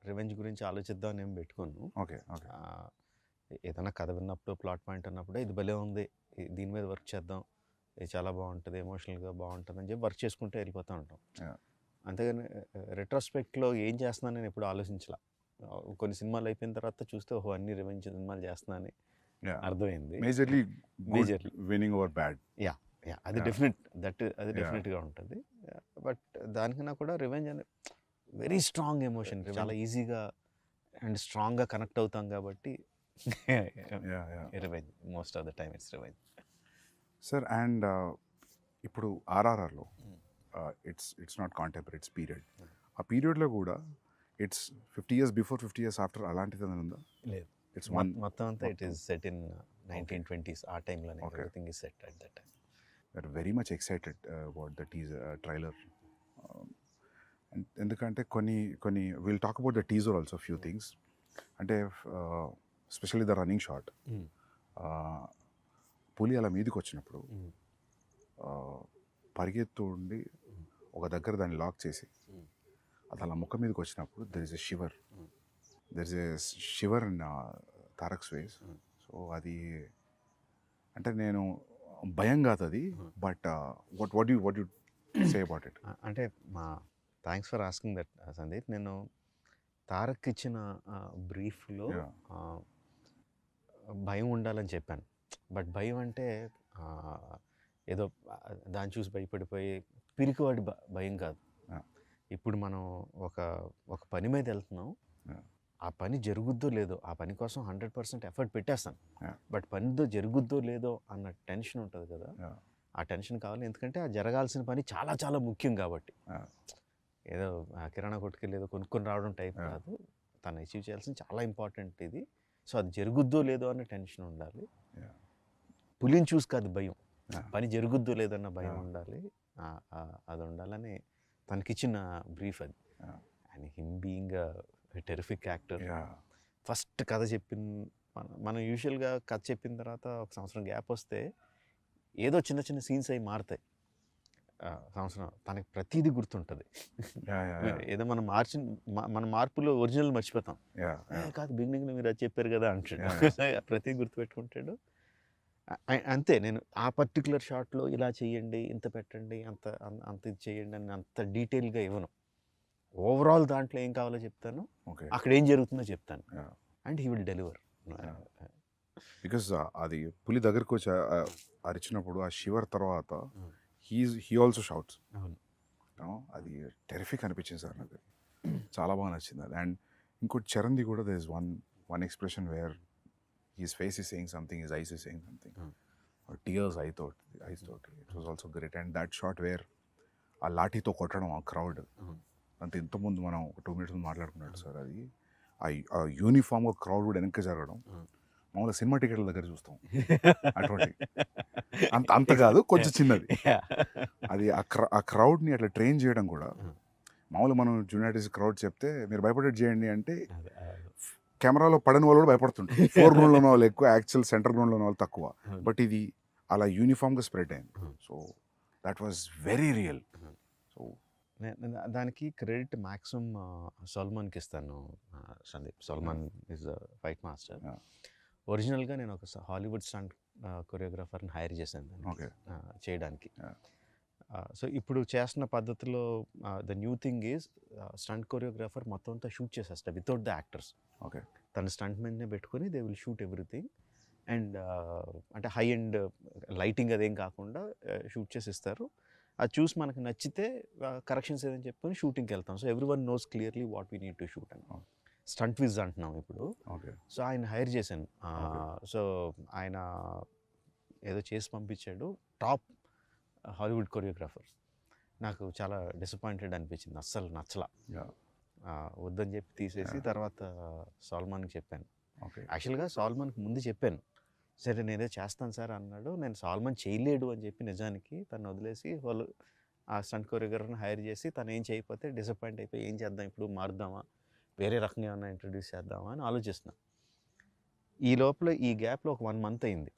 Revenge గురించి ఆలోచిద్దాం అని ఏం పెట్టుకోను. ఓకే ఓకే ఏదైనా కథ విన్నప్పుడు ప్లాట్ పాయింట్ అన్నప్పుడు ఇది భలే ఉంది, దీని మీద వర్క్ చేద్దాం, ఇది చాలా బాగుంటుంది, ఎమోషనల్గా బాగుంటుంది అని చెప్పి వర్క్ చేసుకుంటూ వెళ్ళిపోతూ ఉంటాం. అంతేగాని రెట్రోస్పెక్ట్లో ఏం చేస్తున్నాను నేను ఎప్పుడు ఆలోచించలా. కొన్ని సినిమాలు అయిపోయిన తర్వాత చూస్తే ఓహో అన్ని రివెంజ్ సినిమాలు చేస్తున్నానని అర్థమైంది. Majorly winnowing over bad. Yeah yeah అది డెఫినెట్ అది డెఫినెట్గా ఉంటుంది. బట్ దానికన్నా కూడా రివెంజ్ అనేది వెరీ స్ట్రాంగ్ ఎమోషన్, చాలా ఈజీగా అండ్ స్ట్రాంగ్గా కనెక్ట్ అవుతాం కాబట్టి revenge most of the time it's revenge. Sir and ఇప్పుడు ఆర్ఆర్ఆర్లో it's not contemporary, it's period. ఆ పీరియడ్లో కూడా it's 50 years before 50 years after అలాంటిది ఉందా? లేదు, ఇట్స్ మొత్తం అంతా it is set in 1920s. ఆ టైంలోనే everything is set at that time. We are very much excited about the trailer. ఎందుకంటే కొన్ని will talk about the teaser also few things. అంటే ఎస్పెషల్లీ ద రన్నింగ్ షాట్, పులి అలా మీదకి వచ్చినప్పుడు పరిగెత్తు ఉండి ఒక దగ్గర దాన్ని లాక్ చేసి అది అలా ముఖం మీదకి వచ్చినప్పుడు there is a shiver in Tarak's face. So అది అంటే నేను భయం కాదు అది, but what you say about it? అంటే thanks for asking that Sandeep. నేను తారక్ ఇచ్చిన బ్రీఫ్లో భయం ఉండాలని చెప్పాను. బట్ భయం అంటే ఏదో దాన్ని చూసి భయపడిపోయి పిరికివాడి భయం కాదు. ఇప్పుడు మనం ఒక పని మీద వెళ్తున్నాం, ఆ పని జరుగుద్దో లేదో, ఆ పని కోసం 100% ఎఫర్ట్ పెట్టేస్తాను, బట్ పనితో జరుగుద్దో లేదో అన్న టెన్షన్ ఉంటుంది కదా, ఆ టెన్షన్ కావాలి. ఎందుకంటే ఆ జరగాల్సిన పని చాలా చాలా ముఖ్యం కాబట్టి. ఏదో కిరాణా కొట్టుకెళ్ళి ఏదో కొనుక్కొని రావడం టైప్ కాదు, తను అచీవ్ చేయాల్సింది చాలా ఇంపార్టెంట్ ఇది. సో అది జరుగుద్దో లేదో అన్న టెన్షన్ ఉండాలి. పులిని చూసి కాదు భయం, పని జరుగుద్దో లేదన్న భయం ఉండాలి. అది ఉండాలని తనకిచ్చిన బ్రీఫ్ అది. And him being terrific actor. First కథ మనం యూజువల్గా కథ చెప్పిన తర్వాత ఒక సంవత్సరం గ్యాప్ వస్తే ఏదో చిన్న చిన్న సీన్స్ అవి మారుతాయి. సంవత్సరం తనకి ప్రతిదీ గుర్తుంటుంది. ఏదో మన మార్పులో ఒరిజినల్ మర్చిపోతాం. కాదు బిగినింగ్లో మీరు అది చెప్పారు కదా అంటాడు, ప్రతిదీ గుర్తుపెట్టుకుంటాడు. అంతే, నేను ఆ పర్టికులర్ షాట్లో ఇలా చేయండి, ఇంత పెట్టండి, అంత ఇది చేయండి అని అంత డీటెయిల్గా ఇవ్వను. ఓవరాల్ దాంట్లో ఏం కావాలో చెప్తాను, అక్కడ ఏం జరుగుతుందో చెప్తాను, and he will deliver. Because అది పులి దగ్గరకు వచ్చి అరిచినప్పుడు ఆ షివర్ తర్వాత హీ ఆల్సో షౌట్స్. అది టెరిఫిక్ అనిపించింది సార్ నాకు, చాలా బాగా నచ్చింది అది. అండ్ ఇంకోటి చరణ్ది కూడా there is one expression where his face is saying something, his eyes is saying something, or tears eyes thought it was also great. And that shot where ఆ లాఠీతో కొట్టడం ఆ క్రౌడ్ అంత ఇంతకుముందు మనం 2 minutes మాట్లాడుకున్నాడు సార్, అది ఆ యూనిఫామ్గా క్రౌడ్ కూడా వెనక్కి జరగడం మామూలుగా సినిమా టికెట్ల దగ్గర చూస్తాం అటువంటి అంత కాదు, కొంచెం చిన్నది. అది ఆ క్రౌడ్ని అట్లా ట్రైన్ చేయడం కూడా మామూలుగా మనం జూనియార్టీస్ క్రౌడ్ చెప్తే మీరు భయపడేది చేయండి అంటే కెమెరాలో పడని వాళ్ళు కూడా భయపడుతుంటారు. 4 గ్రౌండ్లో ఉన్న వాళ్ళు ఎక్కువ, యాక్చువల్ సెంటర్ గ్రౌండ్లో ఉన్న వాళ్ళు తక్కువ. బట్ ఇది అలా యూనిఫామ్గా స్ప్రెడ్ అయింది. So that was very real. So దానికి క్రెడిట్ మ్యాక్సిమం సల్మాన్కి ఇస్తాను Sandeep. Salman is fight master. ఒరిజినల్గా నేను ఒక హాలీవుడ్ స్టంట్ కొరియోగ్రాఫర్ని హైర్ చేశాను చేయడానికి. సో ఇప్పుడు చేస్తున్న పద్ధతిలో the new thing is stunt choreographer మొత్తం అంతా షూట్ చేసేస్తా వితౌట్ ద యాక్టర్స్. తన స్టంట్ మెన్నే పెట్టుకొని they will shoot everything. And అంటే హై అండ్ లైటింగ్ అదేం కాకుండా షూట్ చేసి ఇస్తారు. అది చూసి మనకు నచ్చితే కరెక్షన్స్ ఏదని చెప్పుకొని షూటింగ్కి వెళ్తాం. So every one knows clearly what we need to shoot అని. స్టంట్ విజ్ అంటున్నాం ఇప్పుడు. సో ఆయన హైర్ చేశాను. సో ఆయన ఏదో చేసి పంపించాడు, టాప్ హాలీవుడ్ కొరియోగ్రాఫర్. నాకు చాలా డిసప్పాయింటెడ్ అనిపించింది, అస్సలు నచ్చలా. వద్దని చెప్పి తీసేసి తర్వాత సల్మాన్కి చెప్పాను. యాక్చువల్గా సల్మాన్కి ముందు చెప్పాను, సరే నేనేదో చేస్తాను సార్ అన్నాడు. నేను సల్మాన్ చేయలేడు అని చెప్పి నిజానికి తను వదిలేసి వాళ్ళు ఆ స్టంట్ కొరియోగ్రాఫర్ని హైర్ చేసి తను ఏం చేయకపోతే డిసప్పాయింట్ అయిపోయి ఏం చేద్దాం ఇప్పుడు, మారుద్దామా, వేరే రకంగా ఏమన్నా ఇంట్రడ్యూస్ చేద్దామా అని ఆలోచిస్తున్నా. ఈ లోపల ఈ గ్యాప్లో ఒక 1 month అయింది.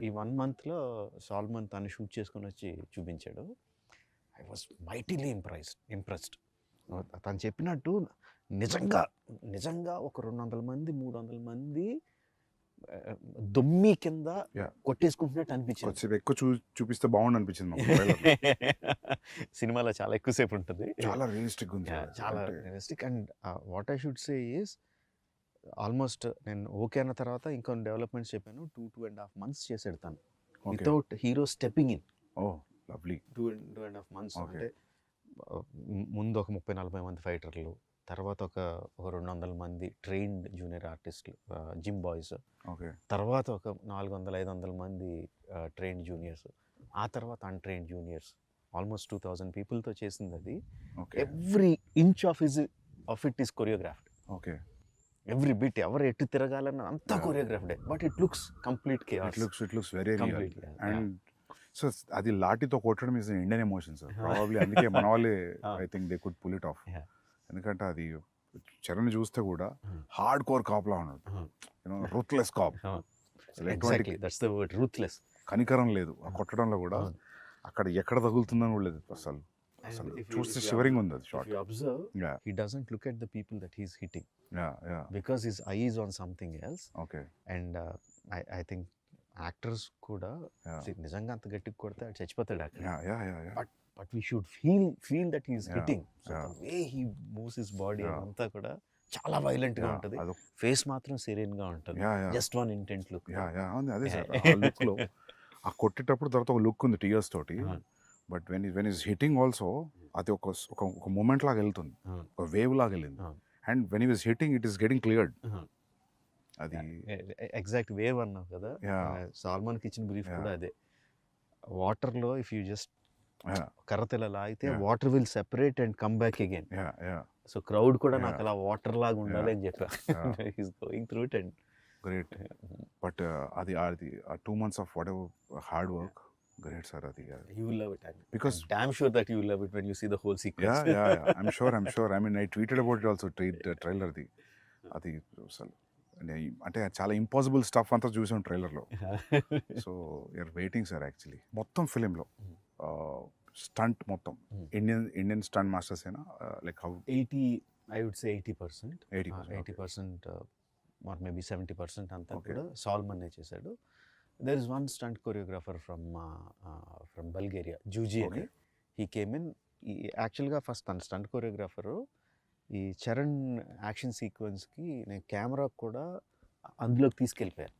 ఈ 1 monthలో సల్మాన్ తను షూట్ చేసుకొని వచ్చి చూపించాడు. I was mightily impressed. తను చెప్పినట్టు నిజంగా ఒక 200 మంది 300 మంది దొమ్మి కింద కొట్టేసుకుంటున్నట్టు అనిపించింది. కొద్దిసేపు ఎక్కువ చూపిస్తే బాగుండు అనిపించింది మాకు ట్రైలర్లో. సినిమాలో చాలా ఎక్కువసేపు ఉంటుంది. చాలా రియలిస్టిక్ ఉంది చాలా realistic. And what I should say is almost నేను ఓకే అన్న తర్వాత ఇంకొన్ని డెవలప్మెంట్స్ చెప్పాను. 2.5 months చేసాడు తను without hero stepping in. Oh lovely. 2.5 months అంటే ముందు ఒక 30-40 మంది ఫైటర్లు, తర్వాత ఒక 200 మంది ట్రైన్డ్ జూనియర్ ఆర్టిస్టులు, జిమ్ బాయ్స్, తర్వాత ఒక 400-500 మంది ట్రైన్డ్ జూనియర్స్, ఆ తర్వాత అన్ట్రైన్డ్ జూనియర్స్, ఆల్మోస్ట్ 2000 పీపుల్తో చేసింది అది. Every inch of it is choreographed. Okay. Every bit ఎవరు ఎటు తిరగాలన్న అంతా కొరియోగ్రాఫ్డే. But it looks complete chaos. It looks very real. And so అది లాఠీతో కొట్టడం is Indian emotion sir. Probably అందుకే మన వాళ్ళే I think they could pull it off. ఎందుకంటే అది చరణ్ చూస్తే కూడా హార్డ్ కోర్ కాప్లా ఉన్నాడు, ruthless cop. That's the word, ruthless. కనికరం లేదు ఆ కొట్టడంలో కూడా. అక్కడ ఎక్కడ తగులుతుందని కూడా లేదు అసలు. చూస్తే షివరింగ్ ఉంది అది shot. He doesn't look at the people that he's hitting. Because his eye is on something else. Okay. And I think actors కూడా నిజంగా అంత గట్టిగా కొడితే చచ్చిపోతాడు అక్కడ. But we should feel that he's hitting. So the way he moves his body అంతా కూడా చాలా వైలెంట్ గా ఉంటుంది. ఫేస్ మాత్రం సెరీన్ గా ఉంటుంది. Just one intent look. అదే సార్ ఆ లుక్ లో ఆ కొట్టేటప్పుడు తర్వాత ఒక లుక్ ఉంది టీయర్స్ తోటి. But when is hitting also అది ఒక మూమెంట్ లాగా వెళ్తుంది, ఒక వేవ్ లాగా వెళ్ళింది. And when is hitting it is getting cleared. అది ఎగ్జాక్ట్ వేవ్ అన్నావు కదా, సాల్మాన్కి ఇచ్చిన బ్రీఫ్ కూడా అదే. వాటర్లో ఇఫ్ యూ జస్ట్ కర్రతెల లాగితే water will separate and come back again. So crowd కూడా నాకు అలా వాటర్ లాగా ఉండాలి అని చెప్పా. He's going through it. And great. But అది 2 months of what ever hard work, great sir. You will love it. Because I'm damn sure that you will love it when you see the whole sequence. Yeah. I'm sure. I mean, I tweeted about it also, trailer di. Adi అంటే చాలా impossible stuff అంతా చూసాం ట్రైలర్లో. So you are waiting sir. Actually మొత్తం ఫిలింలో stunt మొత్తం Indian stunt masters ఏనా? Like how 80% or maybe 70% అంతా కూడా సాల్మన్ చేశాడు. There is one stunt choreographer from Bulgaria, Juji ani. He came in. Actually first stunt choreographer ఈ చరణ్ యాక్షన్ సీక్వెన్స్కి నేను camera కూడా అందులోకి తీసుకెళ్ళిపోయాను.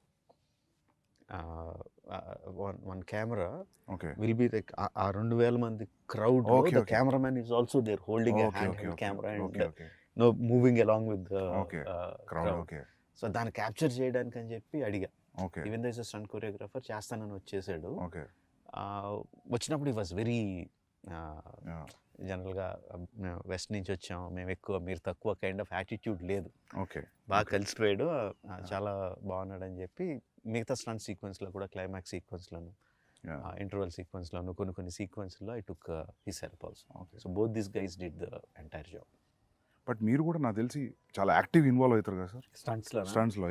One camera will be like a 2000 మంది crowd, the cameraman is also there holding a hand camera and no moving along with the crowd. So దాన్ని capture చేయడానికి అని చెప్పి అడిగా. Even though is a stunt choreographer, చేస్తానని వచ్చేసాడు. వచ్చినప్పుడు ఈ వాజ్ వెరీ జనరల్గా వెస్ట్ నుంచి వచ్చాం మేము ఎక్కువ మీరు తక్కువ కైండ్ ఆఫ్ యాటిట్యూడ్ లేదు. బాగా కలిసిపోయాడు, చాలా బాగున్నాడు అని చెప్పి మిగతా స్టంట్ సీక్వెన్స్లో కూడా క్లైమాక్స్ సీక్వెన్స్లోను ఇంటర్వల్ సీక్వెన్స్లోను కొన్ని సీక్వెన్స్లో I took his help also. So both this guys did the entire job. But మీరు కూడా నాకు తెలిసి చాలా యాక్టివ్ ఇన్వాల్వ్ అవుతారు కదా సార్ స్టంట్స్లో?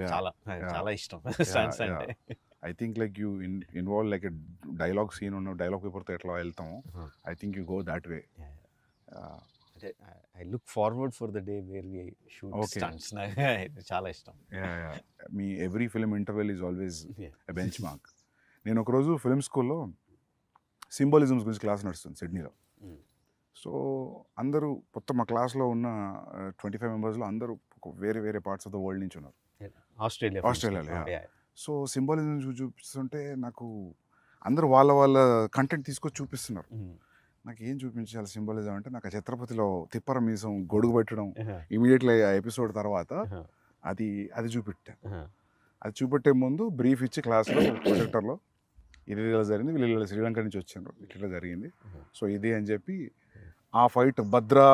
చాలా ఇష్టం స్టంట్స్ అంటే. I think like you involve like a dialogue scene ఉన్న డైలాగ్ పేపర్తో ఎట్లా వెళ్తాము, I think you go that way. I look forward for the day where we shoot stunts. చాలా ఇష్టం. మీ every film interval is always a benchmark. నేను ఒకరోజు film స్కూల్లో సింబాలిజమ్స్ గురించి క్లాస్ నడుస్తుంది సిడ్నీలో. సో అందరూ మొత్తం మా క్లాస్లో ఉన్న 25 మెంబర్స్లో అందరూ వేరే పార్ట్స్ ఆఫ్ ద వరల్డ్ నుంచి ఉన్నారు, ఆస్ట్రేలియాలో. సో సింబాలిజం చూపిస్తుంటే నాకు అందరూ వాళ్ళ కంటెంట్ తీసుకొచ్చి చూపిస్తున్నారు. నాకు ఏం చూపించాలి సింబాలిజం అంటే, నాకు ఛత్రపతిలో తిప్పర మీసం గొడుగు పెట్టడం ఇమీడియట్లీ ఆ ఎపిసోడ్ తర్వాత అది చూపెట్టా. అది చూపెట్టే ముందు బ్రీఫ్ ఇచ్చి క్లాస్లో ప్రొజెక్టర్లో ఇది ఇలా జరిగింది, వీళ్ళు శ్రీలంక నుంచి వచ్చారు, ఇట్లా జరిగింది, సో ఇది అని చెప్పి ఆ ఫైట్ భద్రా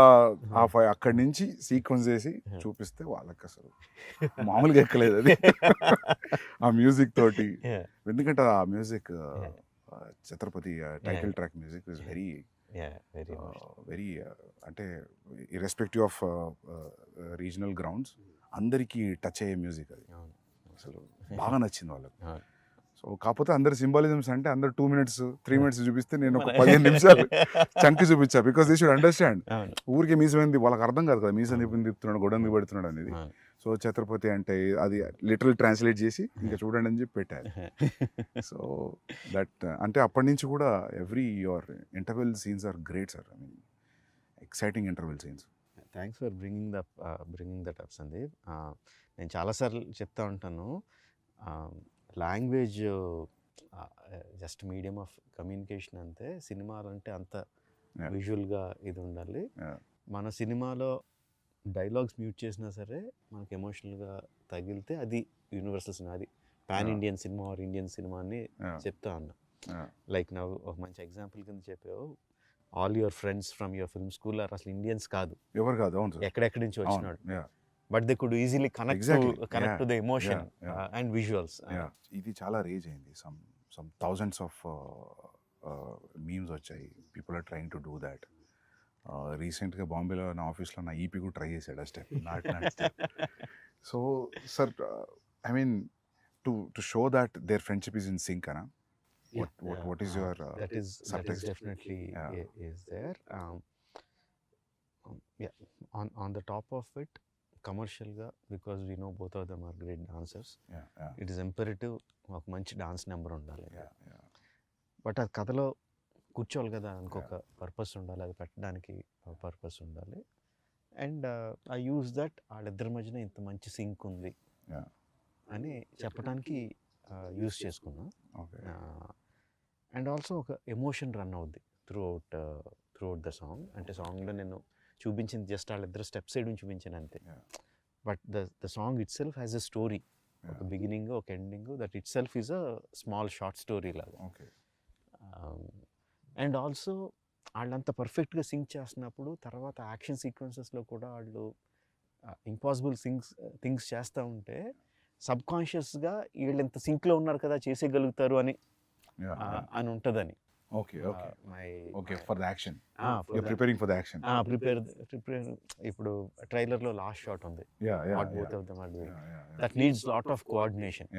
అక్కడి నుంచి సీక్వెన్స్ చేసి చూపిస్తే వాళ్ళకి అసలు మామూలుగా ఎక్కలేదు అది ఆ మ్యూజిక్ తోటి. ఎందుకంటే ఆ music Chhatrapati title track music is very అంటే ఇర్రెస్పెక్టివ్ ఆఫ్ రీజనల్ గ్రౌండ్స్ అందరికీ టచ్ అయ్యే మ్యూజిక్ అది. అసలు బాగా నచ్చింది వాళ్ళకి. సో కాకపోతే అందరు సింబాలిజమ్స్ అంటే అందరు 2 minutes 3 minutes చూపిస్తే నేను ఒక 15 నిమిషాలు చంకి చూపించా, బికాస్ దే షుడ్ అండర్స్టాండ్. ఊరికే మీసమైంది వాళ్ళకి అర్థం కాదు కదా, మీసం తిప్పుతున్నాడు గొడవని పెడుతున్నాడు అనేది. సో ఛత్రపతి అంటే అది లిటరల్ ట్రాన్స్లేట్ చేసి ఇంకా చూడండి అని చెప్పి పెట్టారు. సో దట్ అంటే అప్పటి నుంచి కూడా every your interval scenes are great sir. I mean exciting interval scenes. Thanks for bringing that up Sandeep. నేను చాలాసార్లు చెప్తా ఉంటాను, language just medium of communication అంతే, సినిమాలు అంటే అంత విజువల్గా ఇది ఉండాలి. మన సినిమాలో డైలాగ్స్ మ్యూట్ చేసినా సరే మనకి ఎమోషనల్గా తగిలితే అది యూనివర్సల్ సినిమా, అది పాన్ ఇండియన్ సినిమా ఆర్ ఇండియన్ సినిమా అని చెప్తా ఉన్నా. లైక్ నా ఒక మంచి ఎగ్జాంపుల్ కింద చెప్పావు, all your friends from your film school are అసలు ఇండియన్స్ కాదు, ఎవరు కాదు, ఎక్కడెక్కడి నుంచి వచ్చినాడు, but they could easily connect to the emotion and visuals. ఇది చాలా రేజ్ అయింది, సమ్ థౌజండ్స్ ఆఫ్ మీమ్స్ వచ్చాయి, people are trying to do that. రీసెంట్గా బాంబేలో నా ఆఫీస్లో నా ఈపీ కూడా ట్రై చేశాడు ఆ step, so sir I mean to show that their friendship is in sync అనా. What is your that is definitely is there. Yeah, on the top of it, commercial ga, because we know both of them are great dancers. It is imperative ఒక మంచి dance number ఉండాలి. But అది కథలో కూర్చోవాలి కదా, ఇంకొక purpose ఉండాలి, అది పెట్టడానికి పర్పస్ ఉండాలి. అండ్ ఐ యూజ్ దట్ వాళ్ళిద్దరి మధ్యన ఇంత మంచి సింక్ ఉంది అని చెప్పడానికి యూజ్ చేసుకున్నా. అండ్ ఆల్సో ఒక ఎమోషన్ రన్ అవుద్ది త్రూ అవుట్ ద సాంగ్. అంటే సాంగ్లో నేను చూపించింది జస్ట్ వాళ్ళిద్దరు స్టెప్స్ వేయడం చూపించాను అంతే, but the song it self has a story, ఒక బిగినింగ్ ఒక ending, that it self is a small short story లాగా. అండ్ ఆల్సో వాళ్ళంతా పర్ఫెక్ట్గా సింక్ చేస్తున్నప్పుడు తర్వాత యాక్షన్ సీక్వెన్సెస్లో కూడా వాళ్ళు ఇంపాసిబుల్ థింగ్స్ చేస్తూ ఉంటే సబ్ కాన్షియస్గా వీళ్ళు ఎంత సింక్లో ఉన్నారు కదా చేసేయగలుగుతారు అని ఉంటుందని. ఇప్పుడు ట్రైలర్లో లాస్ట్ షాట్ ఉంది, that needs lot of coordination.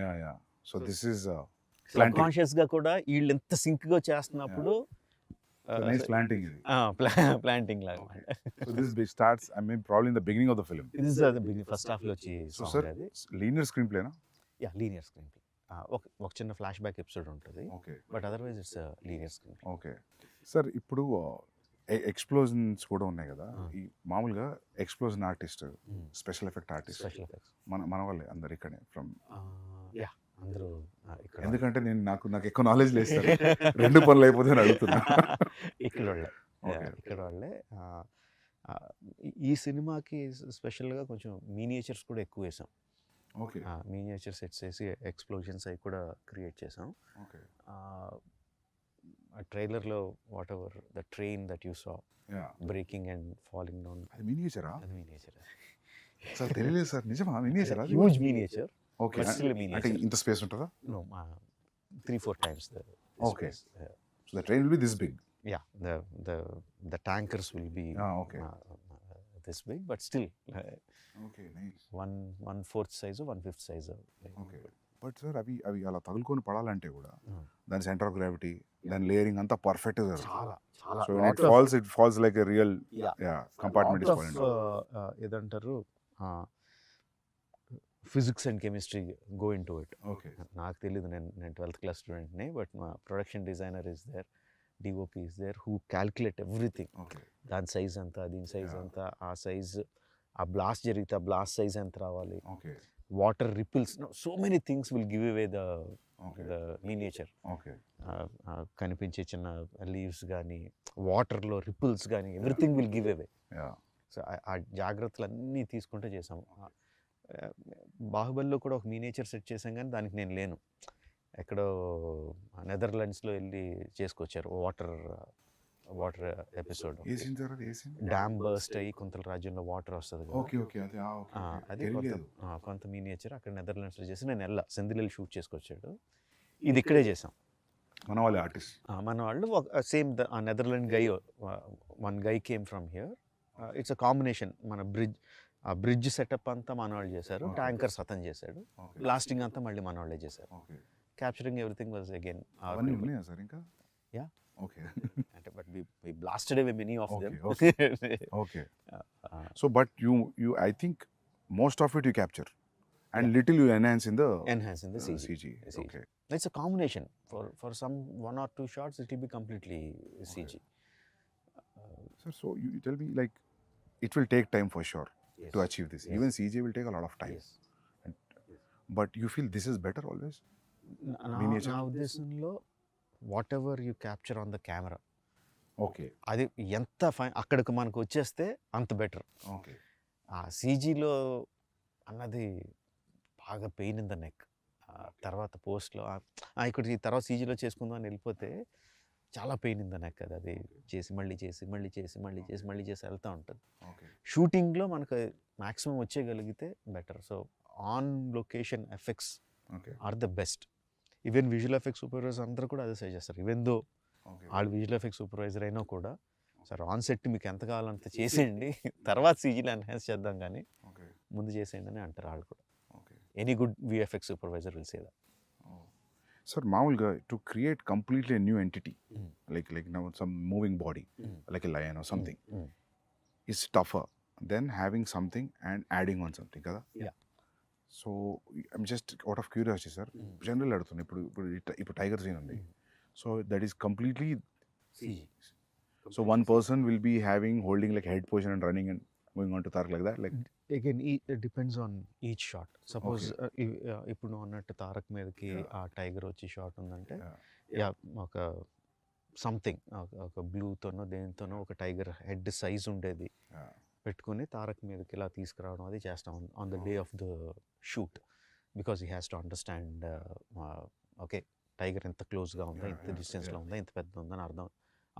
సబ్ కాన్షియస్గా కూడా వీళ్ళు ఎంత సింక్గా చేస్తున్నప్పుడు planting లాగా. So this big starts, I mean, probably in the beginning of the film. This is the beginning, first half లో వచ్చి. So sir, linear screenplay na? Yeah, linear screenplay. ఒక చిన్న ఫ్లాష్ బ్యాక్ ఎపిసోడ్ ఉంటుంది, but otherwise it's linear screen. Okay sir, ఇప్పుడు explosions కూడా ఉన్నాయి కదా, ఈ మామూలుగా explosion artist, special effect artist మన వాళ్ళే అందరు ఇక్కడే ఫ్రమ్. అందరూ ఇక్కడ, ఎందుకంటే నేను నాకు ఎక్కువ నాలెడ్జ్ లేదు సార్, రెండు పనులు అయిపోతే అడుగుతున్నా. ఇక్కడ వాళ్ళే. ఈ సినిమాకి స్పెషల్గా కొంచెం మీనియేచర్స్ కూడా ఎక్కువ వేసాం. మీనియేచర్ సెట్స్ వేసి ఎక్స్ప్లోజన్స్ అవి కూడా క్రియేట్ చేసాం. ట్రైలర్లో what ever the train that you saw breaking and falling down, అది మినియేచరా? అది మినియేచర్ సార్, తెలియలేదు సార్, నిజమా? మినియేచరా? Huge miniature. ఓకే, అంటే ఇంత స్పేస్ ఉంటుందా? No, 3-4 times the okay space. So the train will be this big. Yeah, the tankers will be this big, but still okay, nice. 1/4 size or 1/5 size. Okay, but sir అవి అలా తగులుకొని పడాలంటే కూడా దాని centre of gravity, దాని layering అంతా perfect గా, so it falls like a real compartment is falling. ఏదంటారు, physics and chemistry go into it. Okay, నాకు తెలీదు, నేను 12th క్లాస్ స్టూడెంట్ని, బట్ మా production designer is there, DOP is there, who calculate everything. దాని size అంతా, దీని size అంతా, ఆ సైజ్, ఆ బ్లాస్ట్ జరిగితే ఆ బ్లాస్ట్ సైజ్ ఎంత రావాలి, water ripples, so many things will give away the miniature. కనిపించే చిన్న లీవ్స్ కానీ, వాటర్లో రిపుల్స్ కానీ, everything will give away. So ఆ జాగ్రత్తలు అన్నీ తీసుకుంటూ చేసాము. బాహుబలిలో కూడా ఒక మినియేచర్ సెట్ చేసాం, కానీ దానికి నేను లేను, ఎక్కడో నెదర్లాండ్స్లో వెళ్ళి చేసుకొచ్చారు. వాటర్ ఎపిసోడ్, డ్యామ్ బర్స్ట్ అయ్యి కొంత రాజ్యంలో వాటర్ వస్తుంది కదా, అది కొంత మినియేచర్ అక్కడ నెదర్లాండ్స్లో చేసి నేను సెందిల్ షూట్ చేసుకొచ్చాడు. ఇది ఇక్కడే చేసాం, మన వాళ్ళే ఆర్టిస్ట్, మన వాళ్ళు. Same Netherland guy, one guy came from here. It's a combination. మన బ్రిడ్జ్ సెటప్ అంతా మన వాళ్ళు చేశారు, ట్యాంకర్స్ అతను చేశాడు, బ్లాస్టింగ్ అంతా మళ్ళీ మన వాళ్ళే చేశారు. క్యాప్చరింగ్ ఎవ్రీథింగ్ వాజ్ అగైన్ అవన్నీ ఉన్నాయా సార్ ఇంకా? Yeah. ఓకే. అంటే but we blasted away many of them. Okay. So but you I think most of it you capture and little you enhance in the CG. Okay. It's a combination. For some 1 or 2 shots, it will be completely CG. Sir, so you tell me, like, it will take time for sure to achieve this. Yes. Even CG will take a lot of time. Yes. But you feel this is better always? Now this లో whatever you capture on the camera, Okay. అది ఎంత fine అక్కడికి మనకు వచ్చేస్తే అంత better. Okay. CGలో అన్నది బాగా pain in the neck. తర్వాత పోస్ట్లో ఇక్కడ తర్వాత CGలో చేసుకుందాం అని వెళ్ళిపోతే చాలా పెయిన్ ఇన్ ద నెక్. అది చేసి మళ్ళీ వెళ్తూ ఉంటుంది. షూటింగ్లో మనకు మ్యాక్సిమం వచ్చేయగలిగితే better. So on location effects are the best. Even visual effects supervisors అందరూ కూడా అదే సజెస్ట్ చేస్తారు. ఈవెన్ దో వాళ్ళు విజువల్ ఎఫెక్ట్స్ సూపర్వైజర్ అయినా కూడా, సార్ ఆన్ సెట్ మీకు ఎంత కావాలంత చేసేయండి, తర్వాత CGలో ఎన్హాన్స్ చేద్దాం కానీ ముందు చేసేయండి అని అంటారు వాళ్ళు కూడా. Any good VFX supervisor will say that. Sir, మామూలుగా to create completely a new entity, like now some moving body, like a lion or something, is tougher than having something and adding on something, kada? Yeah. So I'm just out of curiosity, sir. General అడుగుతున్నా, ఇప్పుడు tiger scene ఉంది. So that is completely CG. So one person will be holding like head position and running and going on to Tarak like that, like. Again, it depends on each shot. Suppose ఇప్పుడు అన్నట్టు తారక్ మీదకి ఆ tiger వచ్చి shot ఉందంటే, ఒక something ఒక బ్లూతోనో దేనితోనో ఒక tiger head size ఉండేది పెట్టుకుని తారక్ మీదకి ఇలా తీసుకురావడం అది చేస్తాం on the day of the shoot. Because he has to understand, okay tiger ఎంత క్లోజ్గా ఉందా, ఎంత డిస్టెన్స్లో ఉందా, ఎంత పెద్ద ఉందని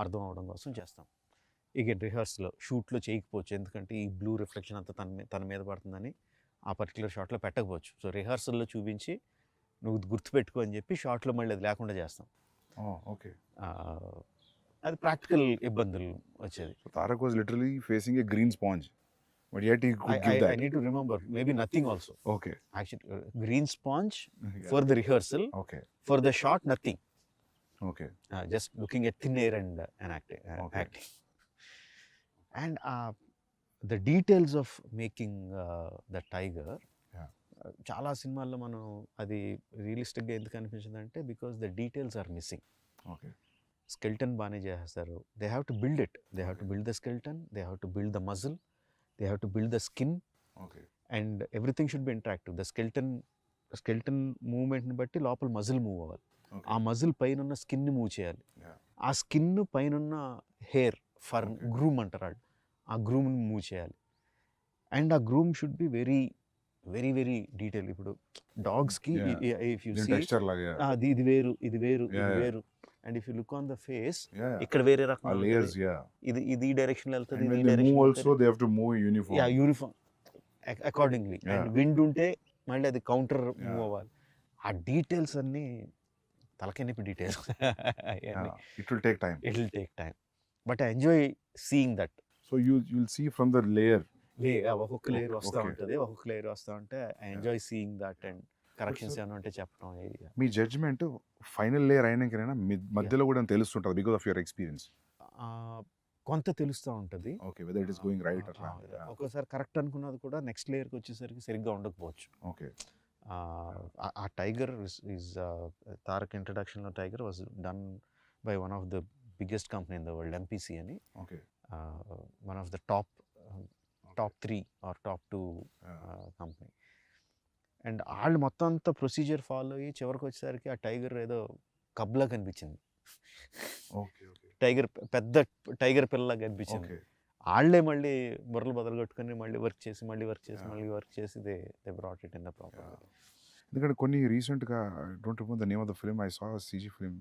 అర్థం అవడం కోసం చేస్తాం. ఇగైన్ రిహర్సల్లో షూట్లో చేయకపోవచ్చు, ఎందుకంటే ఈ బ్లూ రిఫ్లెక్షన్ అంతా తన మీద పడుతుందని ఆ పర్టికులర్ షాట్లో పెట్టకపోవచ్చు. సో రిహర్సల్లో చూపించి నువ్వు గుర్తుపెట్టుకో అని చెప్పి షాట్లో మళ్ళీ అది లేకుండా చేస్తాం. ఓకే. అది ప్రాక్టికల్ ఇబ్బందులు వచ్చేది. Tarak was literally facing a green sponge, but yet he could give that. I need to remember, maybe nothing also. Okay. Actually, green sponge for the rehearsal. Okay. For the shot, nothing. Okay. Just looking at thin air and acting. And the details of making the tiger, చాలా సినిమాల్లో మనం అది రియలిస్టిక్గా ఎందుకు అనిపించిందంటే because the details are missing. Okay. Skeleton బాగానే చేస్తారు. They have to build it. They have to build the skeleton, they have to build the muscle, they have to build the skin, and everything should be interactive. The skeleton మూవ్మెంట్ని బట్టి లోపల muscle move అవ్వాలి. ఆ muscle పైన ఉన్న స్కిన్ని move చేయాలి. ఆ స్కిన్ పైన హెయిర్ ఫర్ గ్రూమ్ అంటారు, ఆ గ్రూమ్ని మూవ్ చేయాలి. అండ్ ఆ groom should be very very very detail. ఇప్పుడు డాగ్స్కి ఇఫ్ యూ సీ ఇది వేరు ఇది వేరు ఇది వేరు, and if you look on the face ఇక్కడ వేరే రకం ఇది ఈ డైరెక్షన్ వెళ్తుంది, ఇది యూనిఫామ్ అకార్డింగ్లీ. అండ్ విండ్ ఉంటే మళ్ళీ అది కౌంటర్ మూవ్ అవ్వాలి. ఆ డీటెయిల్స్ అన్నీ తలకెనిపి details. It will take time but I enjoy seeing that. So you'll see from the layer, ఒక్కొక్క లేయర్ వస్తూ ఉంటుంది, ఒక్కొక్క లేయర్ వస్తూ ఉంటే I enjoy seeing that and corrections ఏమైనా ఉంటే చెప్పడం. మీ జడ్జ్మెంట్ ఫైనల్ లేయర్ అయినాకైనా మధ్యలో కూడా తెలుస్తుంటుంది బికాస్ ఆఫ్ యువర్ ఎక్స్పీరియన్స్? కొంత తెలుస్తూ ఉంటుంది. Okay, whether it is going right or wrong. ఒక్కోసారి కరెక్ట్ అనుకున్నది కూడా నెక్స్ట్ లేయర్కి వచ్చేసరికి సరిగ్గా ఉండకపోవచ్చు. ఓకే. ఆ టైగర్ ఈజ్ తారక్ ఇంట్రడక్షన్లో tiger was done by one of the biggest company in the world, MPC అని. Okay. One of the top 3 or top 2 company. And వాళ్ళు మొత్తం అంతా ప్రొసీజర్ ఫాలో అయ్యి చివరికి వచ్చేసరికి ఆ టైగర్ ఏదో కబ్లా కనిపించింది. పెద్ద టైగర్ పిల్లలా కనిపించింది. వాళ్ళే మళ్ళీ బుర్రలు బదలగొట్టుకుని మళ్ళీ వర్క్ చేసి they brought it in the proper. ఎందుకంటే కొన్ని రీసెంట్గా don't remember the name of the film, I saw CG film.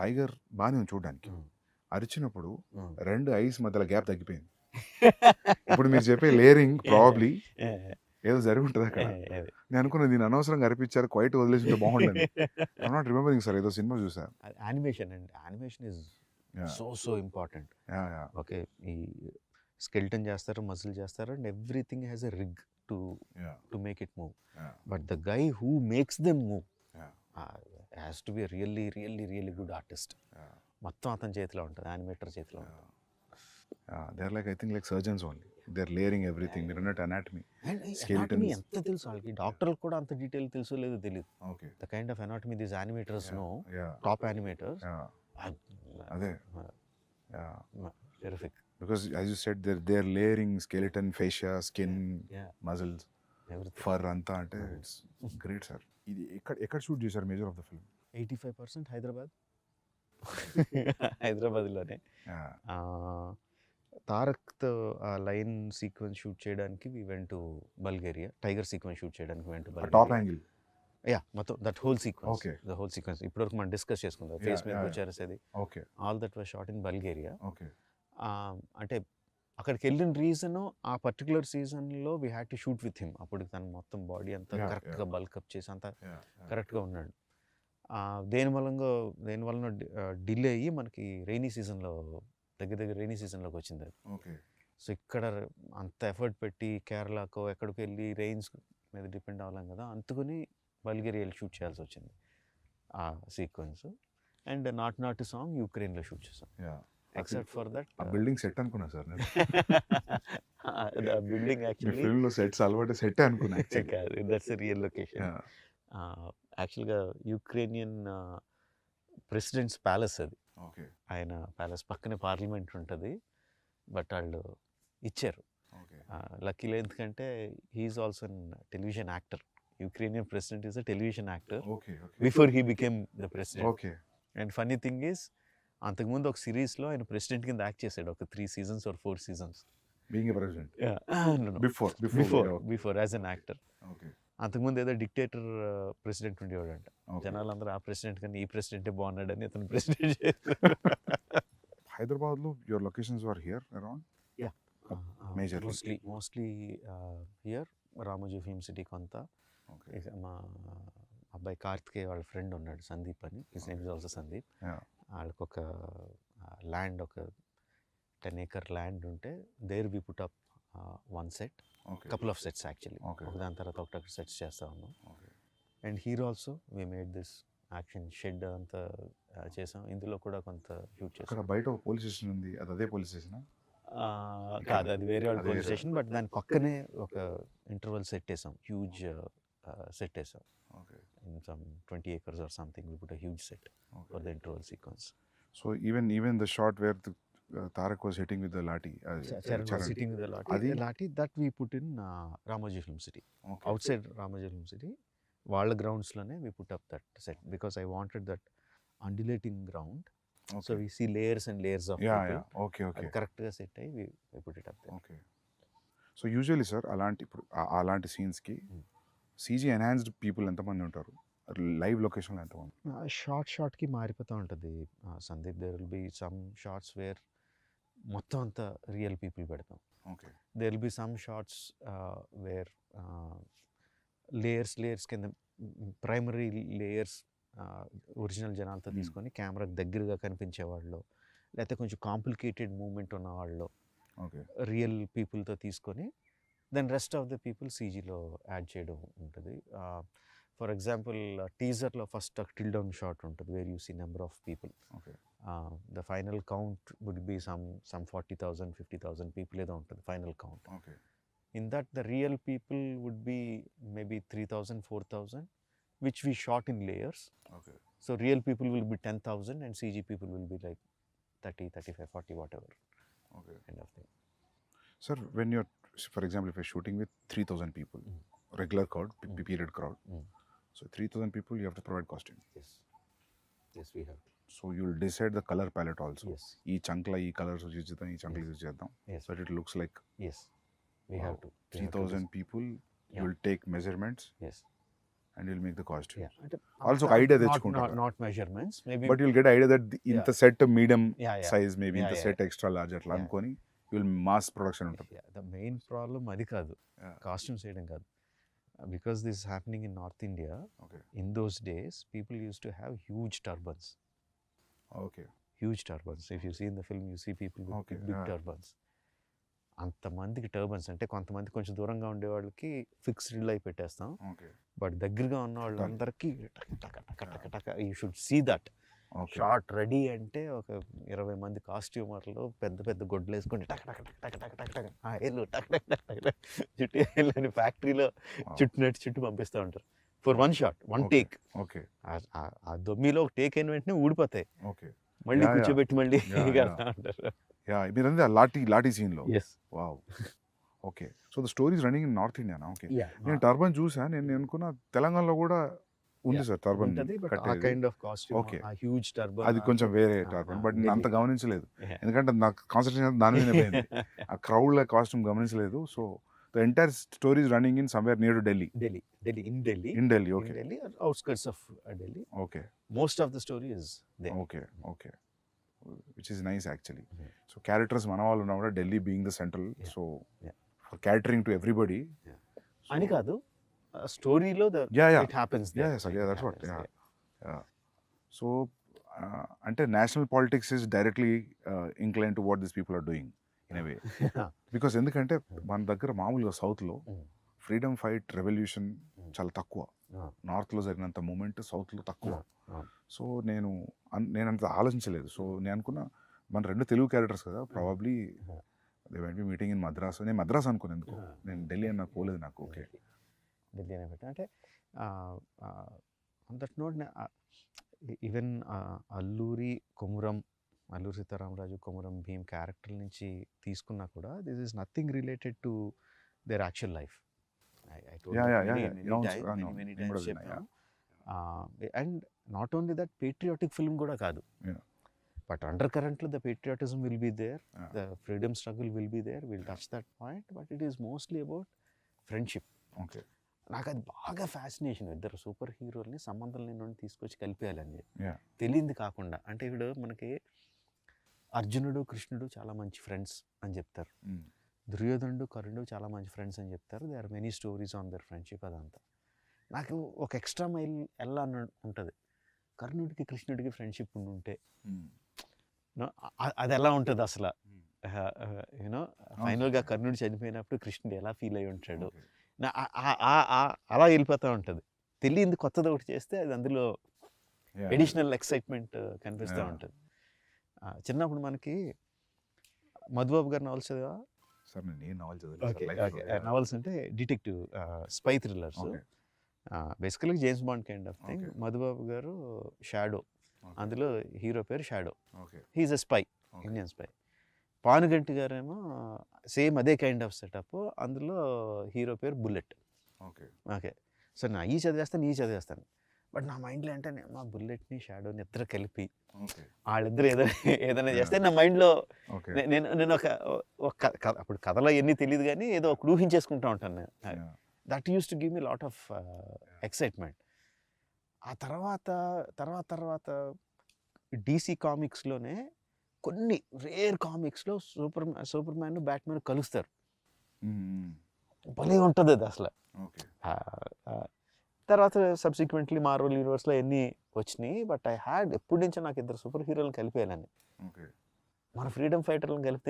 Tiger బాగానే ఉంది చూడడానికి, అరిచినప్పుడు 2 ఐస్ మధ్యలో గ్యాప్ తగ్గిపోయింది. ఇప్పుడు మీరు చెప్పే లేయరింగ్ ప్రాబ్లీ ఏదో జరుగుంటుంది అక్కడ. నేను అనుకున్నా దీన్ని అనవసరంగా అరిపించారు, క్వైట్ వదిలేసి బాగుండదు. ఐ నాట్ రిమెంబరింగ్ సార్, ఏదో సినిమా చూసా. Animation and animation is so important. Okay, ఈ స్కెల్టన్ చేస్తారు, మజిల్ చేస్తారు, and everything has a rig to make it move. But the guy who makes them move, has to be really really really good artist. మొత్తం అతని చేతిలో ఉంటుంది, animator చేతిలో ఉంటుంది. They are like I think like surgeons only, they are layering everything. మీరు అన్నట్టు anatomy, anatomy ఎంత తెలుసు వాళ్ళకి, డాక్టర్లకు కూడా అంత డీటెయిల్ తెలుసో లేదో తెలియదు. Okay, the kind of anatomy these animators know, yeah top animators. అదే, yeah terrific. because as you said they're layering skeleton, fascia, skin, muscles, fur anta ante it's great sir. ఇది ఎక్కడ షూట్ చేశారు major of the film? 85% Hyderabad. హైదరాబాద్లోనే. తారక్తో ఆ line sequence shoot చేయడానికి we went to Bulgaria. Tiger sequence shoot చేయడానికి went to top angle, yeah మొత్తం that whole sequence. Okay, the whole sequence ఇప్పటివరకు మనం డిస్కస్ చేసుకుందాం. ఫేస్ మీద వచ్చేసేది, okay, all that was shot in Bulgaria. Okay. అంటే అక్కడికి వెళ్ళిన రీజను ఆ పర్టికులర్ సీజన్లో we had to shoot with him. అప్పుడు తను మొత్తం బాడీ అంతా కరెక్ట్గా బల్కప్ చేసి అంతా కరెక్ట్గా ఉన్నాడు. దేనివల్ల డిలే అయ్యి మనకి రైనీ సీజన్లో దగ్గర రైనీ సీజన్లోకి వచ్చింది అది. ఓకే. సో ఇక్కడ అంత ఎఫర్ట్ పెట్టి కేరళకో ఎక్కడికి వెళ్ళి రెయిన్స్ మీద డిపెండ్ అవ్వలేం కదా, అందుకని బల్గేరియా షూట్ చేయాల్సి వచ్చింది ఆ సీక్వెన్స్. అండ్ నాట్ సాంగ్ యుక్రెయిన్లో షూట్ చేసాం. ఎక్సెప్ట్ ఫర్ దట్ ఆ బిల్డింగ్ సెట్ అనుకున్నా సార్ నేను. బిల్డింగ్ యాక్చువల్లీ ఫిల్మ్లో సెట్స్ అలవాటు సెట్ అనుకున్నా. కాదు, దట్స్ ఎ రియల్ లొకేషన్. యాక్చువల్గా యుక్రేనియన్ ప్రెసిడెంట్స్ ప్యాలెస్ అది. ఓకే, ఆయన ప్యాలెస్ పక్కనే పార్లమెంట్ ఉంటుంది, బట్ వాళ్ళు ఇచ్చారు. ఓకే. లక్కీలో ఎందుకంటే he is also an television actor. Ukrainian president is a television actor okay, before he became the president. Okay. And funny thing is అంతకుముందు ఒక సిరీస్లో ఆయన ప్రెసిడెంట్ కింద యాక్ట్ చేశాడు, ఒక 3 seasons or 4 seasons. Being a president before as an actor. Okay. అంతకుముందు ఏదో dictator president ఉండేవాడంట. జనాలందరూ ఆ ప్రెసిడెంట్ కన్నా ఈ ప్రెసిడెంటే బాగున్నాడని అతను ప్రెసిడెంట్ చేశారు. హైదరాబాద్లో your locations were here around? Yeah, majorly mostly here. Ramoji film city కొంత. మా అబ్బాయి కార్తికేయ వాళ్ళ ఫ్రెండ్ ఉన్నాడు సందీప్ అని, his name is also Sandeep. వాళ్ళకి ఒక ల్యాండ్, ఒక 10 acre ల్యాండ్ ఉంటే there we put up one set, couple of sets actually. దాని తర్వాత ఒకటి సెట్స్ చేస్తా ఉన్నాం. And hero also we made this action shed అంతా చేసాం. ఇందులో కూడా కొంత షూట్ చేసాం. బయట పోలీస్ స్టేషన్ ఉంది, అది అదే పోలీస్ స్టేషన్ కాదు, అది వేరే వాళ్ళ పోలీస్ స్టేషన్, బట్ దాని పక్కనే ఒక ఇంటర్వల్ సెట్ వేసాం, హ్యూజ్ సెట్ వేసాం. In some 20 acres or something, we put a huge set for the interval sequence. So even the shot where Tarak was hitting with the lathi, Charan was hitting with the lathi, that we put in Ramoji Film City. Outside Ramoji Film City, వాళ్ళ గ్రౌండ్స్లోనే we put up that set because I wanted that undulating ground. So we see layers and layers of people. Okay. కరెక్ట్గా set అయ్యి we put it up there. Okay. So usually sir, అలాంటి సీన్స్కి CG enhanced people ఎంతమంది ఉంటారు? Live లొకేషన్లో ఎంతమంది? షార్ట్కి మారిపోతూ ఉంటుంది Sandeep. There will be some shots where మొత్తం అంతా రియల్ పీపుల్ పెడతాం. Okay. There will be some shots where layers కింద ప్రైమరీ లేయర్స్ ఒరిజినల్ జనాలతో తీసుకొని కెమెరాకి దగ్గరగా కనిపించేవాళ్ళు, లేకపోతే కొంచెం కాంప్లికేటెడ్ మూమెంట్ ఉన్న వాళ్ళు రియల్ పీపుల్తో తీసుకొని then rest of the people సీజీలో యాడ్ చేయడం ఉంటుంది. ఫర్ ఎగ్జాంపుల్ టీజర్లో ఫస్ట్ టిల్ డౌన్ షాట్ ఉంటుంది where you see number of people. The final count would be some 40,000 50,000 people ఏదో ఉంటుంది final count. In that the real people would be maybe 3,000 4,000 which we shot in layers. So real people will be 10,000 and CG people will be like 30 35 40 whatever kind of thing. Sir, when you're, for example, if you're shooting with 3,000 people, regular crowd, period crowd, so 3,000 people, you have to provide costume. Yes, we have to. So you'll decide the color palette also. Yes. Ee chankla ee colors use chedam, ee chankla use chedam. Yes. But it looks like. Yes. We have to. 3,000 people, you'll take measurements. Yes. And you'll make the costume. Yeah. Also idea techukuntaru. Not measurements maybe. But you'll get idea that in the set medium size, maybe in the set yeah. extra large atla ankoni you'll mass production untadi. Yeah, the main problem adi kaadu. Costumes చేయడం కాదు. Because this is happening in North India. In those days people used to have huge turbans. Huge turbans. If you see in the film you see people with big turbans. అంతమందికి turbans అంటే కొంతమంది కొంచెం దూరంగా ఉండే వాళ్ళకి fixed అయి పెట్టేస్తాం. But దగ్గరగా ఉన్న వాళ్ళందరికీ టక టక టక టక you should see that okay shot ready అంటే ఒక 20 మంది కాస్ట్యూమర్లు పెద్ద పెద్ద గొడ్లు వేసుకుని టక టక టక టక టక టక టక ఏళ్ళు టక టక టక టక చుట్టూ వెళ్ళని ఫ్యాక్టరీలో చుట్టూ పంపిస్తూ ఉంటారు for one shot one take. Okay ఆ దొమ్మిలో ఒక టేక్ అయిన వెంటనే ఊడిపోతాయి, ఓకే మళ్ళీ కూర్చోబెట్టి మళ్ళీ yeah. అంటారు. మీరంటే ఆ లాఠీ సీన్లో yes wow. Okay so the story's running in north ఇండియానా? ఓకే యా నేను టర్బన్ చూసా, నేను అనుకున్న తెలంగాణలో కూడా ఉంది సార్ టర్బన్ ఉంటది, బట్ ఆ కట్టేది. Kind of costume, Okay. ఆ హ్యూజ్ టర్బన్ అది కొంచెం వేరే టర్బన్, బట్ నేను అంత గమనించలేదు ఎందుకంటే నాకు కాన్సన్ట్రేషన్ దాని మీద పోయింది. ఆ క్రౌడ్ కాస్ట్యూమ్ గమనించలేదు. So the entire stories running in somewhere near to Delhi. In Delhi okay or outskirts of Delhi. Okay Most of the story is there. Okay which is nice actually. So characters మన వాళ్ళు ఉన్నా కూడా Delhi being the central, so for catering to everybody అని కాదు, స్టోరీలో it happens there. That's what. So అంటే national politics is directly incline to what this people are doing in a way. Because ఎందుకంటే మన దగ్గర మామూలుగా సౌత్లో ఫ్రీడమ్ ఫైట్ రెవల్యూషన్ చాలా తక్కువ, నార్త్లో జరిగినంత మూమెంట్ సౌత్లో తక్కువ. సో నేను అంత ఆలోచించలేదు. సో నేను అనుకున్నా మన 2 తెలుగు క్యారెక్టర్స్ కదా, probably they went be meeting in Madras. నేను మద్రాస్ అనుకున్నాను ఎందుకు, నేను ఢిల్లీ అని నాకు పోలేదు నాకు. ఓకే ఢిల్లీ అనే పెట్టా అంటే on that note even Alluri Sitaramaraju, Komuram Bheem character నుంచి తీసుకున్నా కూడా this is nothing related to their actual life. And not only that, patriotic film కూడా కాదు, బట్ అండర్ కరెంట్లో the patriotism will be there, the freedom struggle will be there, will touch that point, but it is mostly about friendship. Okay నాకు అది బాగా fascination, ఇద్దరు super హీరోల్ని సంబంధం లేని తీసుకొచ్చి కలిపేయాలని తెలియంది కాకుండా. అంటే ఇప్పుడు మనకి అర్జునుడు కృష్ణుడు చాలా మంచి ఫ్రెండ్స్ అని చెప్తారు, దుర్యోధనుడు కర్ణుడు చాలా మంచి ఫ్రెండ్స్ అని చెప్తారు. They are many stories on their friendship. అదంతా నాకు ఒక ఎక్స్ట్రా మైల్ వెళ్ళాలని ఉంటుంది. కర్ణుడికి కృష్ణుడికి ఫ్రెండ్షిప్ ఉంటే అది ఎలా ఉంటుంది అసలు, యూనో ఫైనల్గా కర్ణుడు చనిపోయినప్పుడు కృష్ణుడు ఎలా ఫీల్ అయి ఉంటాడు, అలా వెళ్ళిపోతూ ఉంటుంది. తెలియంది కొత్తది ఒకటి చేస్తే అది అందులో ఎడిషనల్ ఎక్సైట్మెంట్ కనిపిస్తూ ఉంటుంది. చిన్నప్పుడు మనకి మధుబాబు గారి నవల్స్ చదివా? నవల్స్ అంటే detective spy thrillers, basically James Bond kind of thing. Madhubabu garu Shadow, అందులో హీరో పేరు Shadow, he is a spy, Indian spy. Panuganti గారేమో సేమ్ అదే కైండ్ ఆఫ్ సెటప్, అందులో హీరో పేరు బుల్లెట్. ఓకే సో నా ఈ చదివేస్తాను, బట్ నా మైండ్లో అంటే మా బుల్లెట్ని షాడోని ఇద్దరు కలిపి వాళ్ళిద్దరు ఏదైనా చేస్తే నా మైండ్లో నేను ఒక అప్పుడు కథలో ఎన్ని తెలియదు కానీ ఏదో ఒక ఊహించేసుకుంటూ ఉంటాను నేను. That use to give me lot of excitement. ఆ తర్వాత DC కామిక్స్లోనే కొన్ని రేర్ కామిక్స్లో సూపర్ మ్యాన్ బ్యాట్మెన్ కలుస్తారు, భలే ఉంటుంది అది అసలు. తర్వాత సబ్సిక్వెంట్లీ మార్వెల్ యూనివర్స్లో ఎన్ని వచ్చినాయి, బట్ ఐ హ్యాడ్ ఎప్పటి నుంచో నాకు ఇద్దరు సూపర్ హీరోలను కలిపేయాలని. మన ఫ్రీడమ్ ఫైటర్లను కలిపితే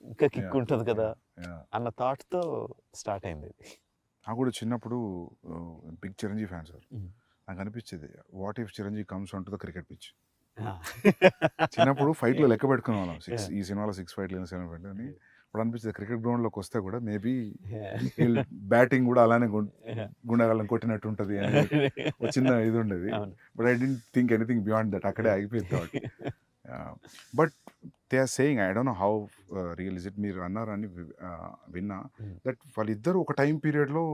ఇంకా కిక్ ఉంటుంది కదా అన్న థాట్తో స్టార్ట్ అయింది. నాకు కూడా చిన్నప్పుడు బిగ్ చిరంజీవి ఫ్యాన్ సార్. నాకు అనిపించేది what if Chiranjeevi comes on to the cricket pitch. చిన్నప్పుడు ఫైట్లో లెక్క పెట్టుకునే వాళ్ళం, 6 ఈ సినిమాలో 6 ఫైట్లు 7 ఫైట్లు అని. ఇప్పుడు అనిపించేది క్రికెట్ గ్రౌండ్లోకి వస్తే కూడా మేబీ బ్యాటింగ్ కూడా అలానే గుండెగాళ్ళని కొట్టినట్టు ఉంటుంది అని ఒక చిన్న ఇది ఉండేది. But I don't think anything beyond that, అక్కడే ఆగిపోయింది thought. But they are saying, I don't know how real is it, మీరు అన్నారని విన్నా, దట్ వాళ్ళిద్దరు ఒక టైం పీరియడ్లో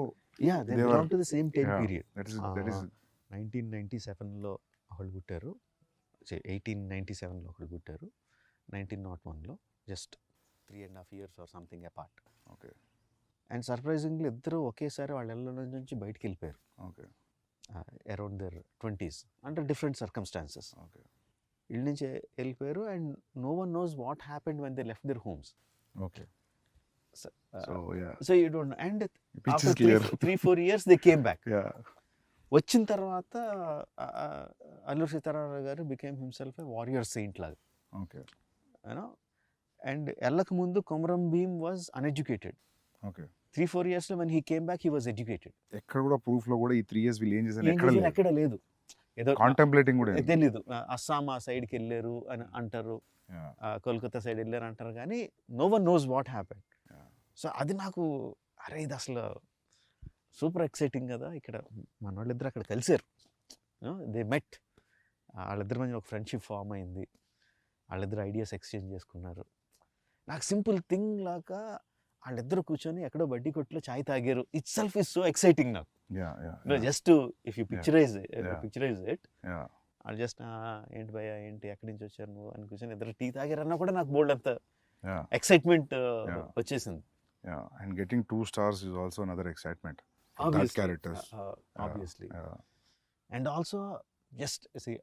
1997లో ఒకళ్ళు పుట్టారు, 1897లో ఒకళ్ళు పుట్టారు, 1901లో, just 3.5 years or something apart. Okay and surprisingly ఇద్దరు ఒకేసారి వాళ్ళ ఇళ్ళ నుంచి బయటికి వెళ్ళిపోయారు. Okay around their 20s under different circumstances. Okay ఇళ్ళ నుంచి వెళ్ళిపోయారు and no one knows what happened when they left their homes. Okay so you don't, and after 3-4 years they came back. వచ్చిన తర్వాత Alluri Sitaramaraju garu became himself a warrior saint లాగా. Okay you know, and వెళ్ళక ముందు Komaram Bheem was uneducated. Okay 3-4 yearsలో when he came back he was educated. ఎక్కడ కూడా proof లో కూడా ఈ 3 years వీళ్ళు ఏం చేశారు ఏం ఎక్కడ చేశారు లేదు. ఎక్కడ లేదు. ఏదో కాంటెంప్లేటింగ్ కూడా లేదు. తెలీదు. అస్సాం ఆ సైడ్కి వెళ్ళారు అని అంటారు, కోల్కతా సైడ్ వెళ్ళారు అంటారు, కానీ no one knows what happen. So అది నాకు అరే ఇది అసలు సూపర్ ఎక్సైటింగ్ కదా. ఇక్కడ మన వాళ్ళిద్దరు అక్కడ కలిసారు, దే మెట్, వాళ్ళిద్దరి మధ్య ఒక ఫ్రెండ్షిప్ ఫామ్ అయింది, వాళ్ళిద్దరు ఐడియాస్ ఎక్స్చేంజ్ చేసుకున్నారు. నాకు సింపుల్ థింగ్ లాగా వాళ్ళిద్దరు కూర్చొని ఎక్కడో బడ్డీ కొట్లో చాయ్ తాగారు, itself is so exciting నాకు. Just if you picturize it, వాళ్ళు జస్ట్ ఏంటి భయ్యా ఏంటి ఎక్కడి నుంచి వచ్చారు నువ్వు అని కూర్చొని ఇద్దరు టీ తాగారన్నా కూడా నాకు బోల్డ్ అంత ఎక్సైట్మెంట్ వచ్చేసింది. And getting 2 stars is also another excitement. Obviously, that characters. Obviously. And also, just see,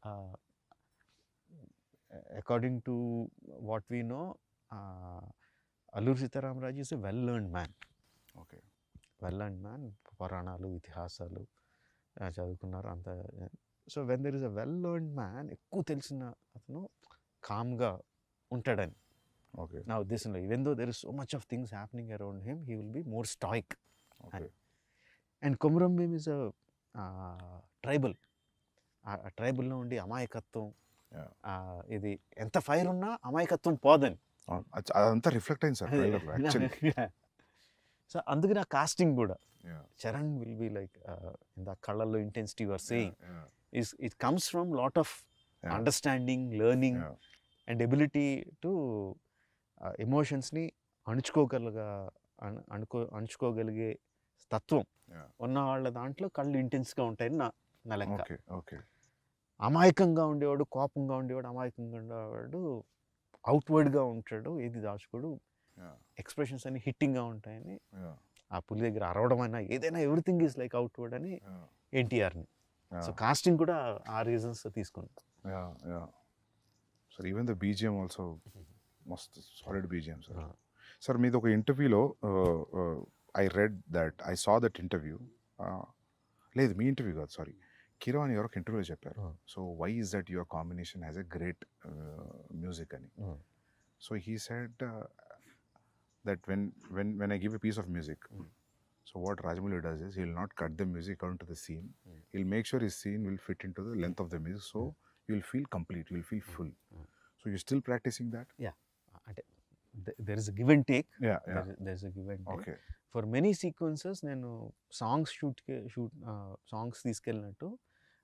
according to what we know, Alluri Sitaramraju is a well-learned man. Okay. Well-learned man. పురాణాలు ఇతిహాసాలు చదువుకున్నారు అంత. So when there is a well learned man, ఎక్కువ తెలిసిన అతను కామ్గా ఉంటాడని నా ఉద్దేశంలో. Even though there is so much of things happening around him, he will be more stoic. And Komaram Bheem is a tribal. ఆ ట్రైబల్లో ఉండి అమాయకత్వం, ఇది ఎంత ఫైర్ ఉన్నా అమాయకత్వం పోదని అదంతా రిఫ్లెక్ట్ అయింది సార్. సో అందుకే నా కాస్టింగ్ కూడా Charan will be like in the కళ్ళల్లో intensity your saying it comes from lot of understanding, learning and ability to ఎమోషన్స్ని అణుచుకోగలిగే తత్వం ఉన్న వాళ్ళ దాంట్లో కళ్ళు ఇంటెన్స్గా ఉంటాయని నా లెక్క. అమాయకంగా ఉండేవాడు, కోపంగా ఉండేవాడు, అమాయకంగా ఉండేవాడు అవుట్వర్డ్గా ఉంటాడు, ఏది దాచుకోడు, ఎక్స్ప్రెషన్స్ అన్ని హిట్టింగ్గా ఉంటాయని. ఆ పులి దగ్గర అరవడం అయినా ఏదైనా ఎవ్రీథింగ్ ఈజ్ లైక్ అవుట్వర్డ్ అని ఎన్టీఆర్ని. సో కాస్టింగ్ కూడా ఆ రీజన్స్ తీసుకున్నాను. Sir even the BGM also మస్త్ సాలిడ్ బీజిఎం సార్. సార్ మీది ఒక ఇంటర్వ్యూలో I read that, I saw that interview, లేదు మీ ఇంటర్వ్యూ కాదు సారీ, కిరణ్ ఎవరో ఒక ఇంటర్వ్యూలో చెప్పారు. So why is that your combination has a great music అని. So he said that when I give a piece of music, so what Rajamouli does is he'll not cut the music according to the scene. He'll make sure his scene will fit into the length of the music, so you'll feel complete, you'll feel full. So you're still practicing that? Yeah, there is a give and take. There's a give and take. Okay. For many sequences నేను songs shoot songs తీసుకెళ్ళినట్టు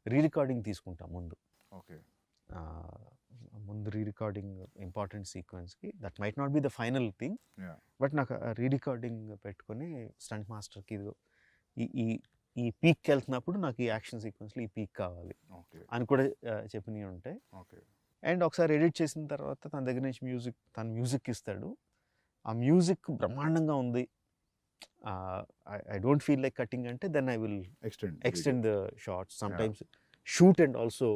rerecording తీసుకుంటా ముందు. ఓకే. ముందు rerecording important సీక్వెన్స్కి, that might not be the final thing, but నాకు rerecording పెట్టుకొని stunt మాస్టర్కి ఈ పీక్కి వెళ్తున్నప్పుడు నాకు ఈ యాక్షన్ సీక్వెన్స్లో ఈ పీక్ కావాలి అని కూడా చెప్పినవి ఉంటాయి. అండ్ ఒకసారి ఎడిట్ చేసిన తర్వాత తన దగ్గర నుంచి మ్యూజిక్ ఇస్తాడు, ఆ మ్యూజిక్ బ్రహ్మాండంగా ఉంది, I don't feel like cutting అంటే then I will extend the shots. Sometimes shoot and also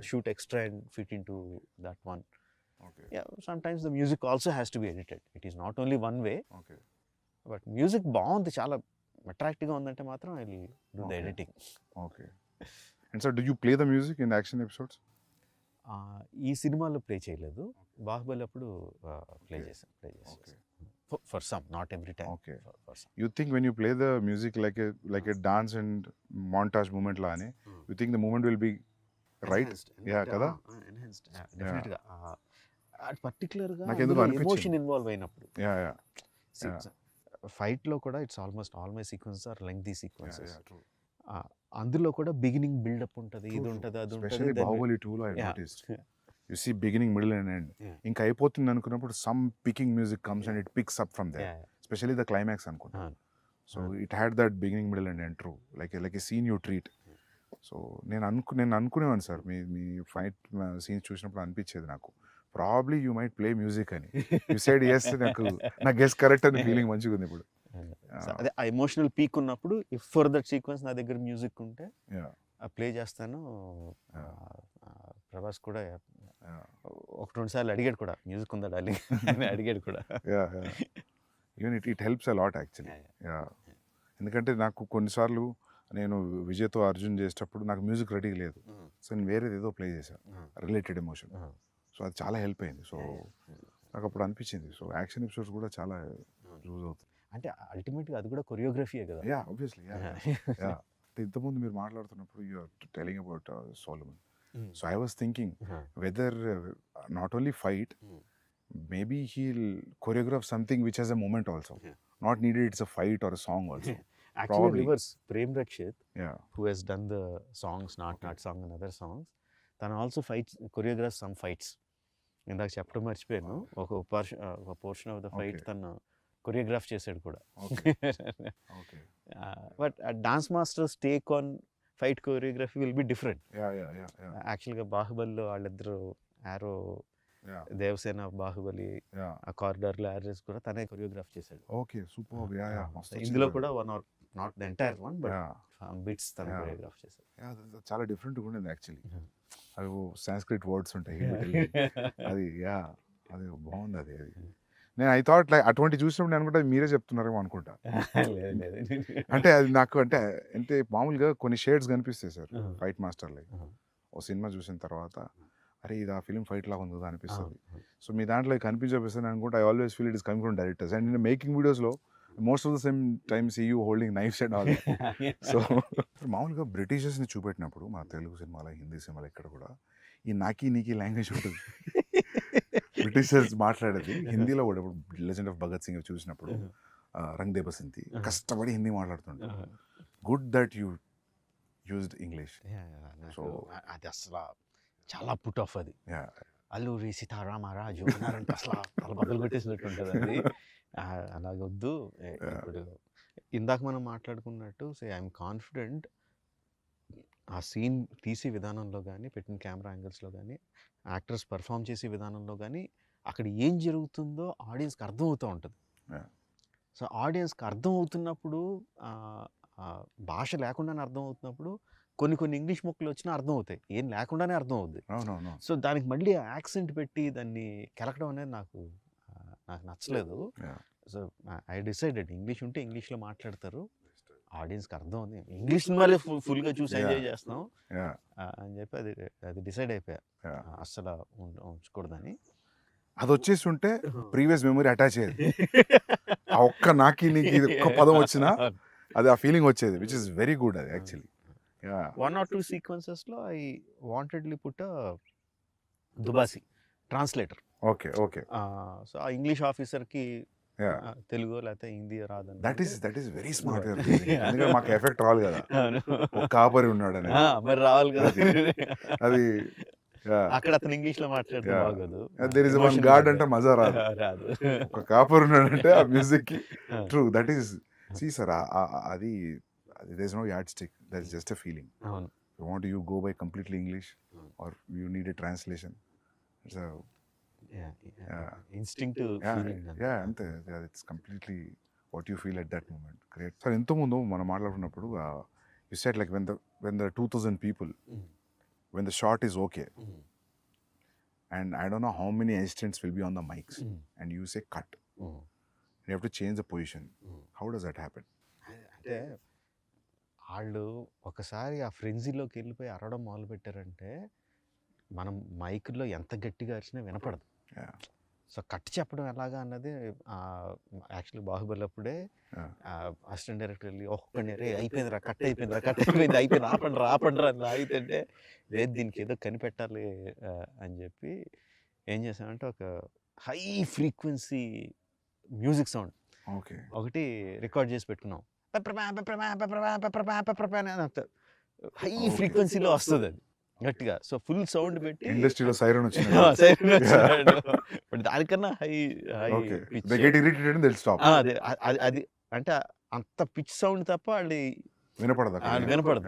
shoot extra and fit into that one. Sometimes the music also has to be edited. It is not only one way. But music బాగుంది, చాలా అట్రాక్టివ్గా ఉందంటే మాత్రం I will do the editing. And so do you play the music in action episodes? ఈ సినిమాలో play చేయలేదు, బాహుబలి అప్పుడు play చేసాను. For some, not every time. For some. You think when you play the music like a dance and montage moment la ane, you think the moment will be right? Kada? Enhanced. Definitely. Particular ga emotion involve అయినప్పుడు. Fight లో కూడా it's almost all my sequences are lengthy sequences. True. అందులో కూడా beginning buildup ఉంటుంది, ఇది ఉంటుంది, అది ఉంటుంది. Especially Bahubali 2 I noticed. You see beginning, middle and end. ఇంకా అయిపోతుంది అనుకున్నప్పుడు some picking music comes and it picks up from there. Especially the climax అనుకుంటా. So it had that beginning, middle and end. True. Like a scene you treat. So నేను అనుకునేవాను sir, మీ fight scenes చూసినప్పుడు అనిపించేది నాకు, probably you might play music అని. You side yes, నా guess correct అని feeling మంచిగా ఉంది ఇప్పుడు. అదే ఆ ఎమోషనల్ పీక్ ఉన్నప్పుడు ఇఫ్ ఫర్ దట్ సీక్వెన్స్ నా దగ్గర మ్యూజిక్ ఉంటే ప్లే చేస్తాను. ప్రభాస్ కూడా ఒక 2 సార్లు అడిగాడు కూడా, మ్యూజిక్ ఉందా డార్లింగ్ అని అడిగాడు కూడా. Even it helps a lot actually. ఎందుకంటే నాకు కొన్నిసార్లు నేను విజయ్తో అర్జున్ చేసేటప్పుడు నాకు మ్యూజిక్ రెడీ లేదు, సో నేను వేరేది ఏదో ప్లే చేశాను రిలేటెడ్ ఎమోషన్, సో అది చాలా హెల్ప్ అయింది. సో నాకు అప్పుడు అనిపించింది, సో యాక్షన్ ఎపిసోడ్స్ కూడా చాలా యూజ్ అవుతుంది. అంటే అల్టిమేట్గా అది కూడా కొరియోగ్రఫీయే కదా. యా ఆబ్వియస్లీ యా ఇంతకుముందు మీరు మాట్లాడుతున్నప్పుడు you are telling about Solomon. So I was thinking whether not only fight, maybe he'll choreograph something which has a moment also. Not needed it's a fight or a song also. Actually, Probably. reverse. Prem Rakshit, Yeah. who has done the songs, Not Song and other songs, తను also fights, choreographs some fights. ఇందాక చెప్పడం మర్చిపోయాను, ఒక portion of the fight తను choreograph చేశాడు కూడా. But dance masters take on fight choreography will be different. యాక్చువల్గా బాహుబలిలో వాళ్ళిద్దరు ఆరో దేవసేన బాహుబలి ఆ కారిడార్లో యారేస్ కూడా తనే కొరియోగ్రాఫ్ చేశాడు. Okay super. ఇందులో కూడా one or not the entire one but bits తను కొరియోగ్రాఫ్ చేశాడు. చాలా డిఫరెంట్గా ఉండేది యాక్చువల్లీ. అవి సాంస్క్రిట్ వర్డ్స్ ఉంటాయి అది అది బాగుంది. అది నేను ఐ థాట్ లైక్ అటువంటి చూసినప్పుడు నేను అనుకుంటా మీరే చెప్తున్నారేమో అనుకుంటా. అంటే అది నాకు అంటే అంటే మామూలుగా కొన్ని షేడ్స్ కనిపిస్తాయి సార్ ఫైట్ మాస్టర్ లైక్. ఓ సినిమా చూసిన తర్వాత అరే ఇది ఆ ఫిల్మ్ ఫైట్ లాగా ఉంది కదా అనిపిస్తుంది. సో మీ దాంట్లో కనిపించబిస్తుంది అనుకుంటే I always feel it is coming from directors. And నేను మేకింగ్ వీడియోస్లో most of the same time see you holding knives and all. So మామూలుగా బ్రిటిషర్స్ని చూపెట్టినప్పుడు మన తెలుగు సినిమాలో హిందీ సినిమాలో ఇక్కడ కూడా ఈ నాకీ నీకీ లాంగ్వేజ్ ఉంటుంది. బ్రిటిషర్స్ మాట్లాడేది హిందీలో కూడా. ఇప్పుడు లెజెండ్ ఆఫ్ భగత్ సింగ్ చూసినప్పుడు రంగ్ దే బసంతి కష్టపడి హిందీ మాట్లాడుతుంటారు. Good that you used English. So అది అసలు చాలా పుట్ ఆఫ్. అది అల్లూరి సీతారామరాజు అన్నారంటే అసలు తల బదులు కొట్టేసినట్టు ఉంటుంది అది. అలాగొద్దు. ఇప్పుడు ఇందాక మనం మాట్లాడుకున్నట్టు ఐఎమ్ కాన్ఫిడెంట్ ఆ సీన్ తీసే విధానంలో కానీ, పెట్టిన కెమెరా యాంగిల్స్లో కానీ, యాక్టర్స్ పర్ఫామ్ చేసే విధానంలో కానీ అక్కడ ఏం జరుగుతుందో ఆడియన్స్కి అర్థం అవుతూ ఉంటుంది. సో ఆడియన్స్కి అర్థం అవుతున్నప్పుడు, భాష లేకుండానే అర్థం అవుతున్నప్పుడు కొన్ని ఇంగ్లీష్ మొక్కలు వచ్చినా అర్థం అవుతాయి, ఏం లేకుండానే అర్థం అవుద్ది. సో దానికి మళ్ళీ యాక్సెంట్ పెట్టి దాన్ని కెలకడం అనేది నాకు నచ్చలేదు. సో ఐ డిసైడెడ్ ఇంగ్లీష్ ఉంటే ఇంగ్లీష్లో మాట్లాడతారు, ఆడియన్స్కి అర్థం ఉంది, ఇంగ్లీష్ సినిమాలే ఫుల్గా చూసి ఎంజాయ్ చేస్తాం అని చెప్పి అది డిసైడ్ అయిపోయా అస్సలు ఉంచకూడదని. అది వచ్చేసి ఉంటే ప్రీవియస్ మెమరీ అటాచ్ అయ్యేది. ఆ ఒక్క నాకి నీకు ఒక్క పదం వచ్చినా అది ఆ ఫీలింగ్ వచ్చేది, విచ్ ఇస్ వెరీ గుడ్. అది యాక్చువల్లీ 1 or 2 sequences లో I wantedly put దుబాసి translator. Okay. So ఆ ఇంగ్లీష్ ఆఫీసర్కి తెలుగు లేకపోతే హిందీ రాదని. That is very smart. ఎందుకంటే మాకు ఎఫెక్ట్ రావాలి కదా, ఒక కాపరి ఉన్నాడు అని మరి రావాలి కదా. అది అక్కడ అతను ఇంగ్లీష్ లో మాట్లాడితే బాగోదు. దేర్ ఇస్ వన్ గాడ్ అంటే మజా రాదు. ఒక కాపరి ఉన్నాడంటే ఆ మ్యూజిక్ కి true. That is see sir అది there is no yardstick, that is just a feeling. You go by completely English or you need a translation. It's a instinctive feeling. Ante it's completely what you feel at that moment. Great. Sir, into mundu mana maatladukunnappudu you said like when the 2000 people when the shot is okay and I don't know how many assistants will be on the mics and you say cut, you have to change the position. How does that happen? అంటే వాళ్ళు ఒకసారి ఆ ఫ్రెంజీలోకి వెళ్ళిపోయి అరవడం మొదలు పెట్టారంటే మనం మైక్లో ఎంత గట్టిగా అరిచినా వినపడదు. సో కట్ చెప్పడం ఎలాగా అన్నది యాక్చువల్లీ బాహుబలి అప్పుడే అసిస్టెంట్ డైరెక్టర్ వెళ్ళి ఒక్కడిని రే అయిపోయిందిరా కట్ అయిపోయింది ఆపండి అని ఆగితే లేదు దీనికి ఏదో కనిపెట్టాలి అని చెప్పి ఏం చేసామంటే ఒక హై ఫ్రీక్వెన్సీ మ్యూజిక్ సౌండ్ ఒకటి రికార్డ్ చేసి పెట్టుకున్నాం. హై ఫ్రీక్వెన్సీలో వస్తుంది అది గట్టిగా. సో ఫుల్ సౌండ్ పెట్టి ఇండస్ట్రీలో సైరన్ వచ్చింది. బట్ దానికన్నా హై అది అంటే అంత పిచ్ సౌండ్ తప్ప వాళ్ళు వినపడదు.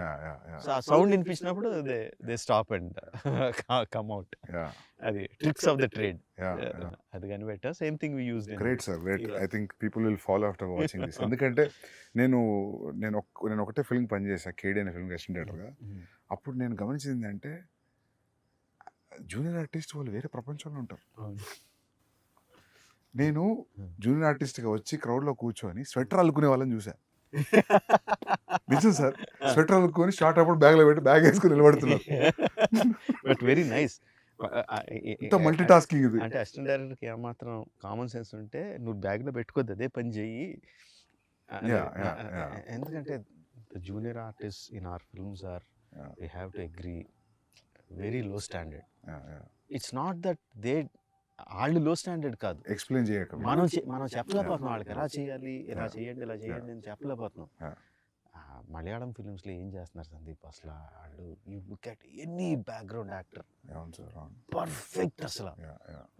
సో ఆ సౌండ్ వినిపించినప్పుడు they stop and come out. అది ట్రిక్స్ ఆఫ్ ద ట్రేడ్. అది కనిపెట్టా. Same thing we used. Great sir, great. I think people will follow after watching this. ఎందుకంటే నేను ఒకటే ఫిల్మ్ పనిచేసా, కేడీ అనే ఫిల్మ్ అసిస్టెంట్ డైరెక్టర్గా. అప్పుడు నేను గమనించింది అంటే జూనియర్ ఆర్టిస్ట్ వాళ్ళు వేరే ప్రపంచంలో ఉంటారు. నేను జూనియర్ ఆర్టిస్ట్గా వచ్చి క్రౌడ్లో కూర్చొని స్వెటర్ అల్లుకునే వాళ్ళని చూసా. నిజం సార్, స్వెటర్ అల్లుకొని షార్ట్ అప్పుడు బ్యాగ్లో పెట్టి బ్యాగ్ వేసుకుని నిలబడుతున్నారు. But very nice. ఇంత మల్టీ టాస్కింగ్ ఇది. అంటే అసిస్టెంట్ డైరెక్టర్కి ఏమాత్రం కామన్ సెన్స్ ఉంటే నువ్వు బ్యాగ్లో పెట్టుకోద్దు, అదే పని చెయ్యి. ఎందుకంటే junior artist in our films are we have to agree very low standard. It's not that they వాళ్ళు లో స్టాండర్డ్ కాదు, ఎక్స్ప్లెయిన్ చేయక మనం చెప్పలేకపోతున్నాం వాళ్ళకి ఎలా చేయాలి, ఇలా చేయండి, ఇలా చేయండి అని చెప్పలేకపోతున్నాం. మలయాళం ఫిల్మ్స్లో ఏం చేస్తున్నారు సందీప్ అసలు, వాళ్ళు you look at any background actor perfect అసలు.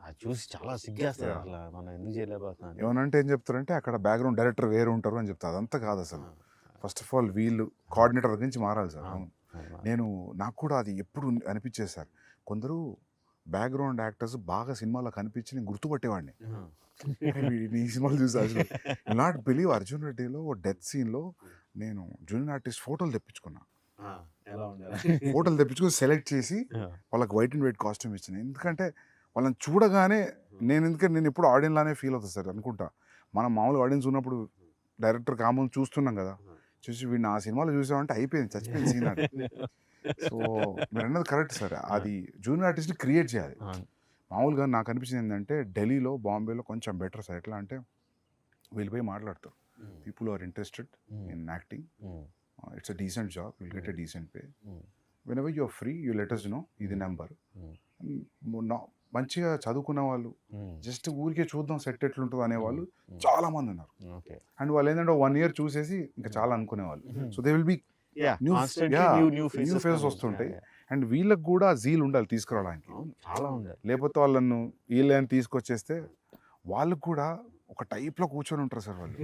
అది చూసి చాలా సిగ్గేస్తారు అసలు, మనం ఎందుకు చేయలేకపోతున్నాం. ఏమనంటే ఏం చెప్తారంటే అక్కడ బ్యాక్గ్రౌండ్ డైరెక్టర్ వేరు ఉంటారు అని చెప్తారు. అదంతా కాదు అసలు. ఫస్ట్ ఆఫ్ ఆల్ వీళ్ళు కోఆర్డినేటర్ నుంచి మారాలి సార్. నాకు కూడా అది ఎప్పుడు అనిపించేది సార్, కొందరు బ్యాక్గ్రౌండ్ యాక్టర్స్ బాగా సినిమాలో కనిపించి నేను గుర్తుపట్టేవాడిని. ఈ సినిమాలు చూసి అసలు నాట్ బిలీవ్ అర్జున్ రెడ్డిలో డెత్ సీన్లో నేను జూనియర్ ఆర్టిస్ట్ ఫోటోలు తెప్పించుకున్నా. ఫోటోలు తెప్పించుకొని సెలెక్ట్ చేసి వాళ్ళకి వైట్ అండ్ వైట్ కాస్ట్యూమ్ ఇచ్చిన. ఎందుకంటే వాళ్ళని చూడగానే నేను ఎప్పుడు ఆడియన్స్ లానే ఫీల్ అవుతుంది సార్ అనుకుంటా. మనం మామూలు ఆడియన్స్ ఉన్నప్పుడు డైరెక్టర్ కామన్ చూస్తున్నాం కదా, చూసి వీడిని ఆ సినిమాలో చూసామంటే అయిపోయింది, చచ్చిపోయింది సీన్ అంటే. సో మీరు అన్నది కరెక్ట్ సార్, అది జూనియర్ ఆర్టిస్ట్ని క్రియేట్ చేయాలి. మామూలుగా నాకు అనిపించింది ఏంటంటే ఢిల్లీలో బాంబేలో కొంచెం బెటర్ సార్. ఎట్లా అంటే వీళ్ళు పోయి మాట్లాడతారు, people are interested in acting, it's a decent job, will get a decent pay, whenever you're free you let us know ఇది నెంబర్. మంచిగా చదువుకున్న వాళ్ళు జస్ట్ ఊరికే చూద్దాం సెట్ ఎట్లుంటుంది అనేవాళ్ళు చాలా మంది ఉన్నారు. అండ్ వాళ్ళు ఏంటంటే 1 year చూసేసి ఇంకా చాలా అనుకునేవాళ్ళు. So they will be new faces వస్తుంటాయి. అండ్ వీళ్ళకి కూడా జీల్ ఉండాలి తీసుకురావడానికి, లేకపోతే వాళ్ళను వీళ్ళని తీసుకొచ్చేస్తే వాళ్ళకు కూడా ఒక టైప్లో కూర్చొని ఉంటారు సార్ వాళ్ళు.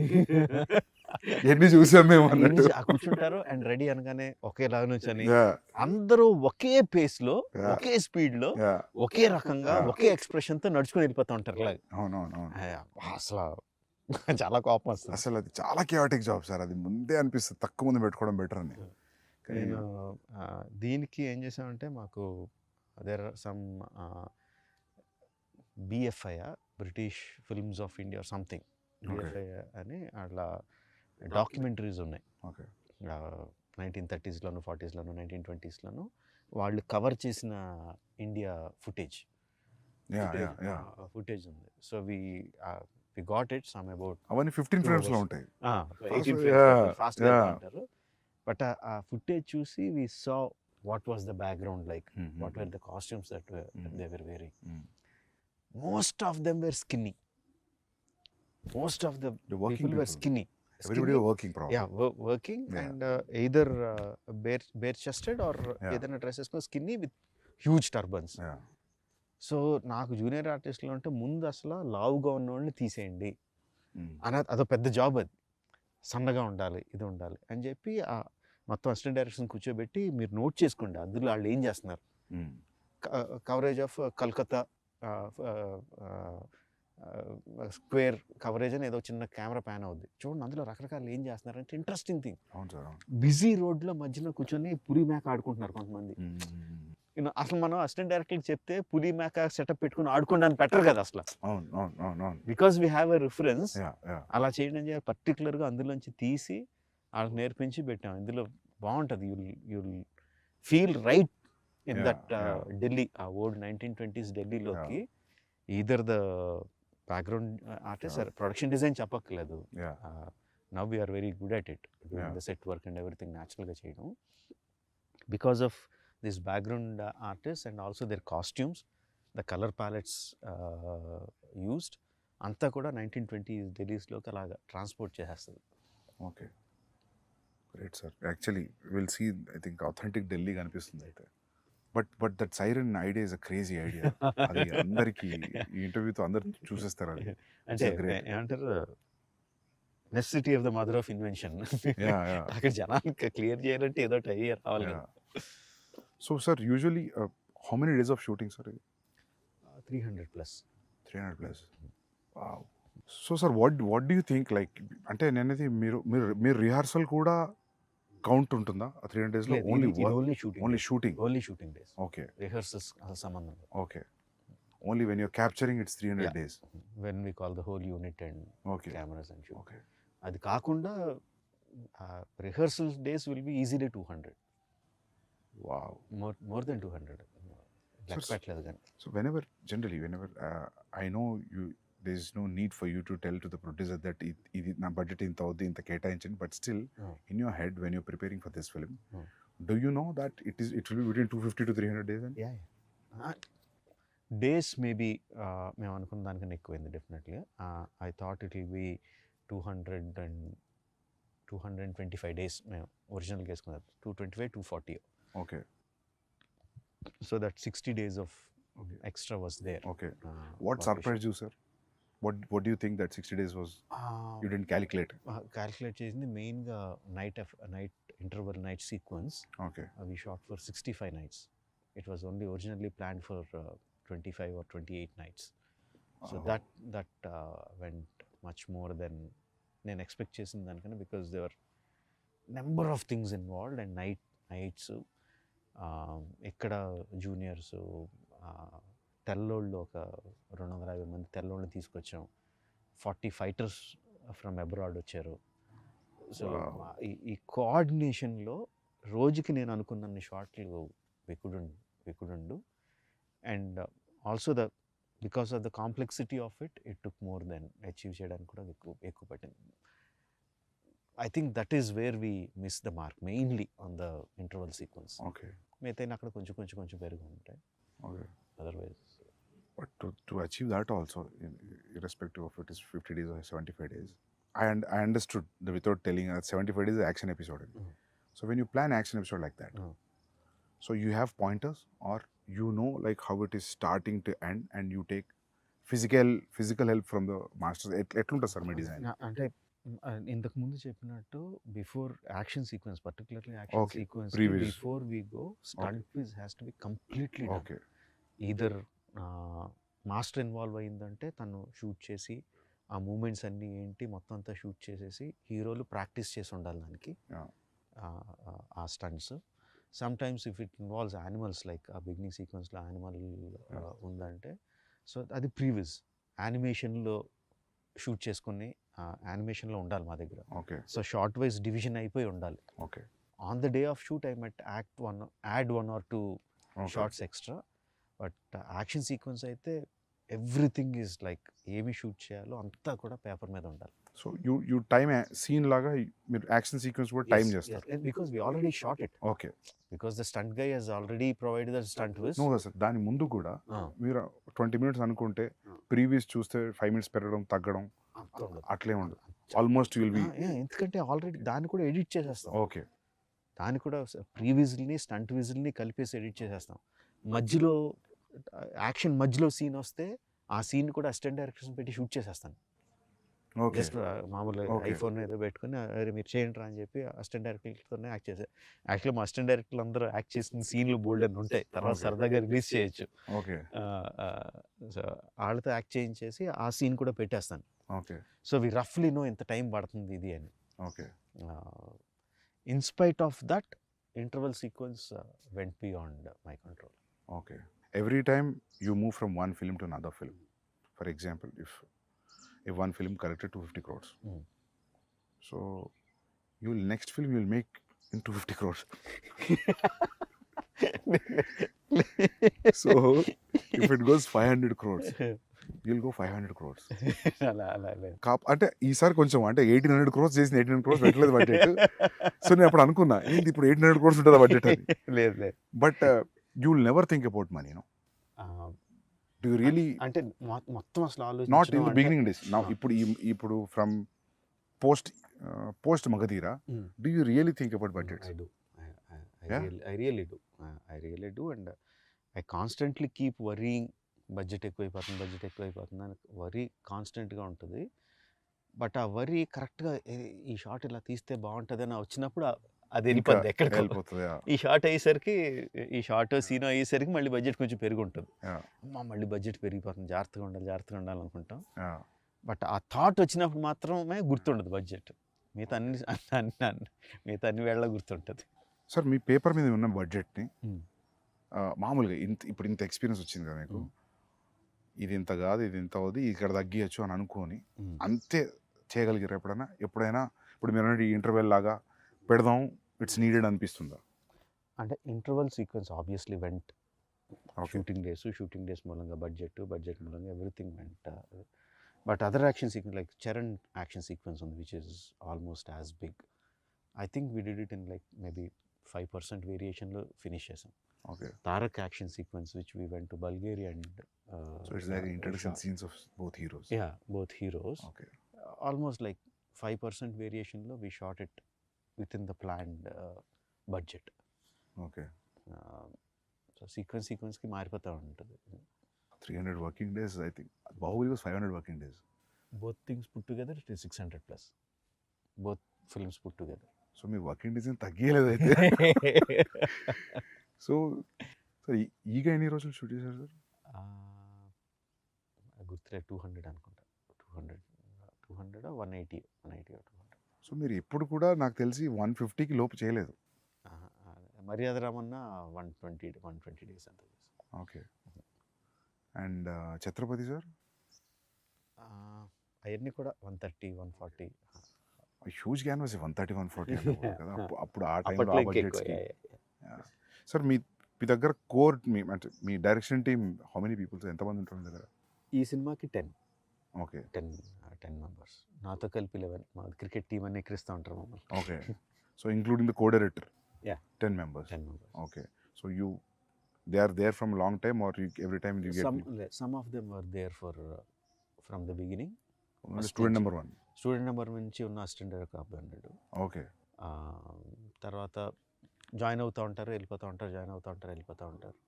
ఎన్ని చూసాం మేము అన్నట్టు కూర్చుంటారు. అండ్ రెడీ అనగానే ఒకేలాగా నుంచని అందరూ ఒకే పేస్ లో, ఒకే స్పీడ్ లో, ఒకే రకంగా, ఒకే ఎక్స్ప్రెషన్ తో నడుచుకుని వెళ్ళిపోతూ ఉంటారు. అవునవును, అసలు చాలా కోపం వస్తుంది. అసలు అది చాలా కేయాటిక్ జాబ్ సార్. అది ముందే అనిపిస్తుంది తక్కువ మంది పెట్టుకోవడం బెటర్ అని. నేను దీనికి ఏం చేసామంటే మాకు there are some BFI British films of India something, BFI అని అట్లా డాక్యుమెంటరీస్ ఉన్నాయి. 1930s, 40s, 1920s వాళ్ళు కవర్ చేసిన ఇండియా ఫుటేజ్ ఉంది. So we got it some about అవన్నీ 15 frames లో ఉంటాయి, 18 frames ఫాస్ట్ గా అంటారు. బట్ ఆ ఫుటేజ్ చూసి we saw what was the background like, what were the costumes that they were wearing. Most of them were skinny. Most of the people were skinny. Everybody were working probably. Yeah, working and either bare chested or either dresses skinny with huge turbans. So నాకు junior ఆర్టిస్ట్లో అంటే ముందు అసలు లావుగా ఉన్న వాళ్ళని తీసేయండి అని, అదో పెద్ద జాబ్. అది సన్నగా ఉండాలి, ఇది ఉండాలి అని చెప్పి మొత్తం అసిస్టెంట్ డైరెక్షన్ కూర్చోబెట్టి మీరు నోట్ చేసుకోండి అందులో వాళ్ళు ఏం చేస్తున్నారు. Coverage of Calcutta square coverage అని ఏదో చిన్న కెమెరా ప్యాన్ అవుద్ది చూడండి, అందులో రకరకాలు ఏం చేస్తున్నారు అంటే ఇంట్రెస్టింగ్ థింగ్. బిజీ రోడ్లో మధ్యలో కూర్చొని పులి మేక ఆడుకుంటున్నారు కొంతమంది. అసలు మనం అసిస్టెంట్ డైరెక్టర్ చెప్తే పులి మేక సెటప్ పెట్టుకుని ఆడుకోవడానికి పెట్టరు కదా అసలు, because we have a reference. అలా చేయడం పర్టికులర్గా అందులోంచి తీసి వాళ్ళకి నేర్పించి పెట్టాం. ఇందులో బాగుంటుంది, you'll feel right in that Delhi, old 1920s ఢిల్లీలోకి either the background artist or production design చెప్పక్కర్లేదు. Now we are very good at it, doing the set work and everything natural గా చేయడం, because of this background artists and also their costumes, the color palettes used అంతా కూడా 1920s ఢిల్లీస్లోకి అలాగా transport చేసేస్తుంది. Okay, great sir. Actually will see, I think authentic Delhi కనిపిస్తుంది అయితే. But that siren idea is a crazy idea. అది అందరికి ఈ ఇంటర్వ్యూతో అందరు చూసేస్తారు. అది అంటే ఏమంటారు, necessity of the mother of invention. అక్కడ జనానికి క్లియర్ చేయాలంటే ఏదో ఐడియా రావాలి. So sir usually how many days of shooting sir? 300+. 300+. Wow. So sir what do you think, like అంటే నేనైతే మీరు రిహార్సల్ కూడా కౌంట్ ఉంటుందా 300 days లో? Only shooting days. Okay, rehearsals అసలు సంబంధం. Okay, only when you're capturing it's 300 days. When we call the whole unit and cameras and shoot. Okay, అది కాకుండా rehearsal days will be easily 200. Wow, more than 200. లెక్క పెట్టలేదు కానీ. So whenever I know there's no need for you to tell to the producer that ఇది నా budget ఇంత అవుద్ది ఇంత కేటాయించండి, but still in your head when you're preparing for this film, do you know that it will be between 250 to 300 days? Days maybe మేము అనుకున్న దానికన్నా ఎక్కువైంది definitely. I thought it will be 225 days మేము ఒరిజినల్గా వేసుకున్నది. 225, 240. Okay. So that 60 days of extra was there. Okay. What surprised you, sir? What do you think that 60 days was? You didn't calculate? Calculate చేసింది మెయిన్గా night interval night sequence. Okay. We shot for 65 nights. It was only originally planned for 25 or 28 nights. So that went much more than నేను expect చేసిన దానికన్నా, because there were number of things involved and nights. ఇక్కడ juniors తెల్లోళ్ళు ఒక 250 మంది తెల్లోళ్ళని తీసుకొచ్చాం. 40 fighters from abroad వచ్చారు. So ఈ కోఆర్డినేషన్లో రోజుకి నేను అనుకున్న షార్ట్లు we couldn't do. And also because of the complexity of it took more than achieve చేయడానికి కూడా ఎక్కువ పట్టింది. I think that is where we missed the mark, mainly on the interval sequence. Okay. మిగతా అక్కడ కొంచెం పెరుగు ఉంటాయి. Okay. Otherwise. But to achieve that also, irrespective of it is 50 days or 75 days, I understood without telling 75 days is action episode. So when you plan action episode like that, so you have pointers, or you know like how it is starting to end, and you take physical help from the masters. ఎట్లుంటుంది sir మీ design? అంటే ఇంతకు ముందు చెప్పినట్టు before action sequence, particularly action sequence, before we go stunt quiz has to be completely done. Okay. Either master involve అయిందంటే తను shoot చేసి ఆ మూమెంట్స్ అన్నీ ఏంటి మొత్తం అంతా షూట్ చేసేసి హీరోలు ప్రాక్టీస్ చేసి ఉండాలి దానికి ఆ stunts. Sometimes if it involves animals, like ఆ బిగినింగ్ సీక్వెన్స్లో యానిమల్ ఉందంటే సో అది ప్రీవిజ్ యానిమేషన్లో షూట్ చేసుకుని యానిమేషన్లో ఉండాలి మా దగ్గర. Okay. So shot wise division అయిపోయి ఉండాలి. Okay. On the day of shoot I might add 1 or 2 shots extra. But action sequence అయితే ఎవ్రీథింగ్ ఈజ్ లైక్ ఏమి షూట్ చేయాలో అంతా కూడా పేపర్ మీద ఉండాలి. సో యూ టైమ్ సీన్ లాగా మీరు యాక్షన్ సీక్వెన్స్ కూడా టైం చేస్తారు? Because we already shot it. Okay. Because the stunt guy has already provided the stunt viz. No sir, దాని ముందు కూడా మీరు 20 minutes అనుకుంటే ప్రీవియస్ చూస్తే 5 minutes పెరగడం తగ్గడం అట్లే ఉండదు. ఆల్మోస్ట్ విల్ బి, ఎందుకంటే ఆల్రెడీ దాన్ని కూడా ఎడిట్ చేసేస్తాం. ఓకే. దాన్ని కూడా ప్రీవిజ్ని స్టంట్ విజిల్ని కలిపేసి ఎడిట్ చేసేస్తాం. మధ్యలో యాక్షన్ మధ్యలో సీన్ వస్తే ఆ సీన్ కూడా అసిస్టెంట్ డైరెక్టర్స్ పెట్టి షూట్ చేసేస్తాను. జస్ట్ మామూలుగా ఐఫోన్ ఏదో పెట్టుకుని అరే మీరు చేయండి అని చెప్పి అసిస్టెంట్ డైరెక్టర్తోనే యాక్ట్ చేశారు. యాక్చువల్లీ మా అసిస్టెంట్ డైరెక్టర్లు అందరూ యాక్ట్ చేసిన సీన్లు బోల్డ్ అని ఉంటాయి, తర్వాత సరదాగా రిలీజ్ చేయొచ్చు. ఓకే. సో వాళ్ళతో యాక్ట్ చేయించేసి ఆ సీన్ కూడా పెట్టేస్తాను. ఓకే. సో వి రఫ్లీ నో ఎంత టైం పడుతుంది ఇది అని. Okay. In spite of that interval sequence vent beyond my control. Okay. Every time you move from one film to another film, for example, if one film collected 250 crores, so next film you'll make in 250 crores. So if it goes 500 crores, you'll go 500 crores. అంటే ఈసారి కొంచెం అంటే 1800 crores చేసిన 1800 crores పెట్టలేదు budget. So నేను అప్పుడు అనుకున్నా ఏంటి ఇప్పుడు 1800 crores ఉంటుందా బడ్జెట్ అని. లేదు. But you will never think about money, no? Do you really? అంటే మొత్తం అసలు ఆలోచన Not in the beginning days. Now ఇప్పుడు from post Magadhira, do you really think about budgets? I do. I really do, and I constantly keep worrying. Budget ఎక్కువైపోతుంది అని worry కాన్స్టెంట్గా ఉంటుంది. But ఆ వరీ కరెక్ట్గా ఈ షాట్ ఇలా తీస్తే బాగుంటుంది అని వచ్చినప్పుడు అది వెళ్ళిపోద్ది ఎక్కడికి వెళ్ళిపోతుంది. ఈ షార్ట్ అయ్యేసరికి ఈ షార్ట్ సీన్ అయ్యేసరికి మళ్ళీ బడ్జెట్ కొంచెం పెరిగి ఉంటుంది. మళ్ళీ బడ్జెట్ పెరిగిపోతుంది, జాగ్రత్తగా ఉండాలి అనుకుంటాం. బట్ ఆ థాట్ వచ్చినప్పుడు మాత్రమే గుర్తుండదు బడ్జెట్. మిగతా అన్ని వేళ గుర్తుంటుంది. సార్ మీ పేపర్ మీద ఉన్న బడ్జెట్ని మామూలుగా ఇప్పుడు ఇంత ఎక్స్పీరియన్స్ వచ్చింది కదా మీకు, ఇది ఇంత కాదు ఇది ఇంత అవుతుంది ఇక్కడ తగ్గియచ్చు అని అనుకొని అంతే చేయగలిగారు ఎప్పుడైనా? ఇప్పుడు మీరు ఈ ఇంటర్వెల్ లాగా పెడదాం ఇట్స్ నీడెడ్ అనిపిస్తుందా? అంటే interval sequence obviously went shooting days మూలంగా బడ్జెట్ మూలంగా everything went. But other action sequence like Charan action sequence ఉంది which is almost as big. I think we did it in like maybe 5% వేరియేషన్లో finish చేసాం. Okay. Tarak action sequence which we went to Bulgaria and so it's like introduction scenes of both heroes. Yeah, both heroes. Okay. Almost like 5% వేరియేషన్లో we shot it with in the planned budget. Okay. So సీక్వెన్స్కి మారిపోతూ ఉంటుంది. 300 working days I think. Baahubali was 500 working days. Both things put together it is 600+. Both films put together. So మీ working days ఏం తగ్గలేదు అయితే. So sir ఈగ ఎన్ని రోజులు షూట్ చేశారు సార్? గుర్తులే 200 అనుకుంటా. 200 180 200. సో మీరు ఎప్పుడు కూడా నాకు తెలిసి 150కి లోపు చేయలేదు. మర్యాద రామన్న 120 డేస్ అంత. ఓకే. And Chhatrapati sir? అవన్నీ కూడా 130 140. హ్యూజ్ క్యాన్వాస్ 130 140 కదా అప్పుడు ఆ టైంలో ఆ బడ్జెట్స్కి. సార్ మీ దగ్గర కోర్ అంటే మీ direction team how many peoples, ఎంతమంది ఉంటారు మీ దగ్గర? ఈ సినిమాకి 10. ఓకే. 10 మెంబర్స్. నాతో కలిపి 11. మా క్రికెట్ టీం అని ఎక్కిరిస్తూ ఉంటారు మమ్మల్ని. Okay. So including the co director? Yeah. 10 members. Okay. So they are there from long time, or every time you get some of them were there from the beginning. Student number 1. Student number నుంచి ఉన్న assistant director అబ్బాయి ఉన్నాడు. Okay. తర్వాత join అవుతూ ఉంటారు, వెళ్ళిపోతూ ఉంటారు.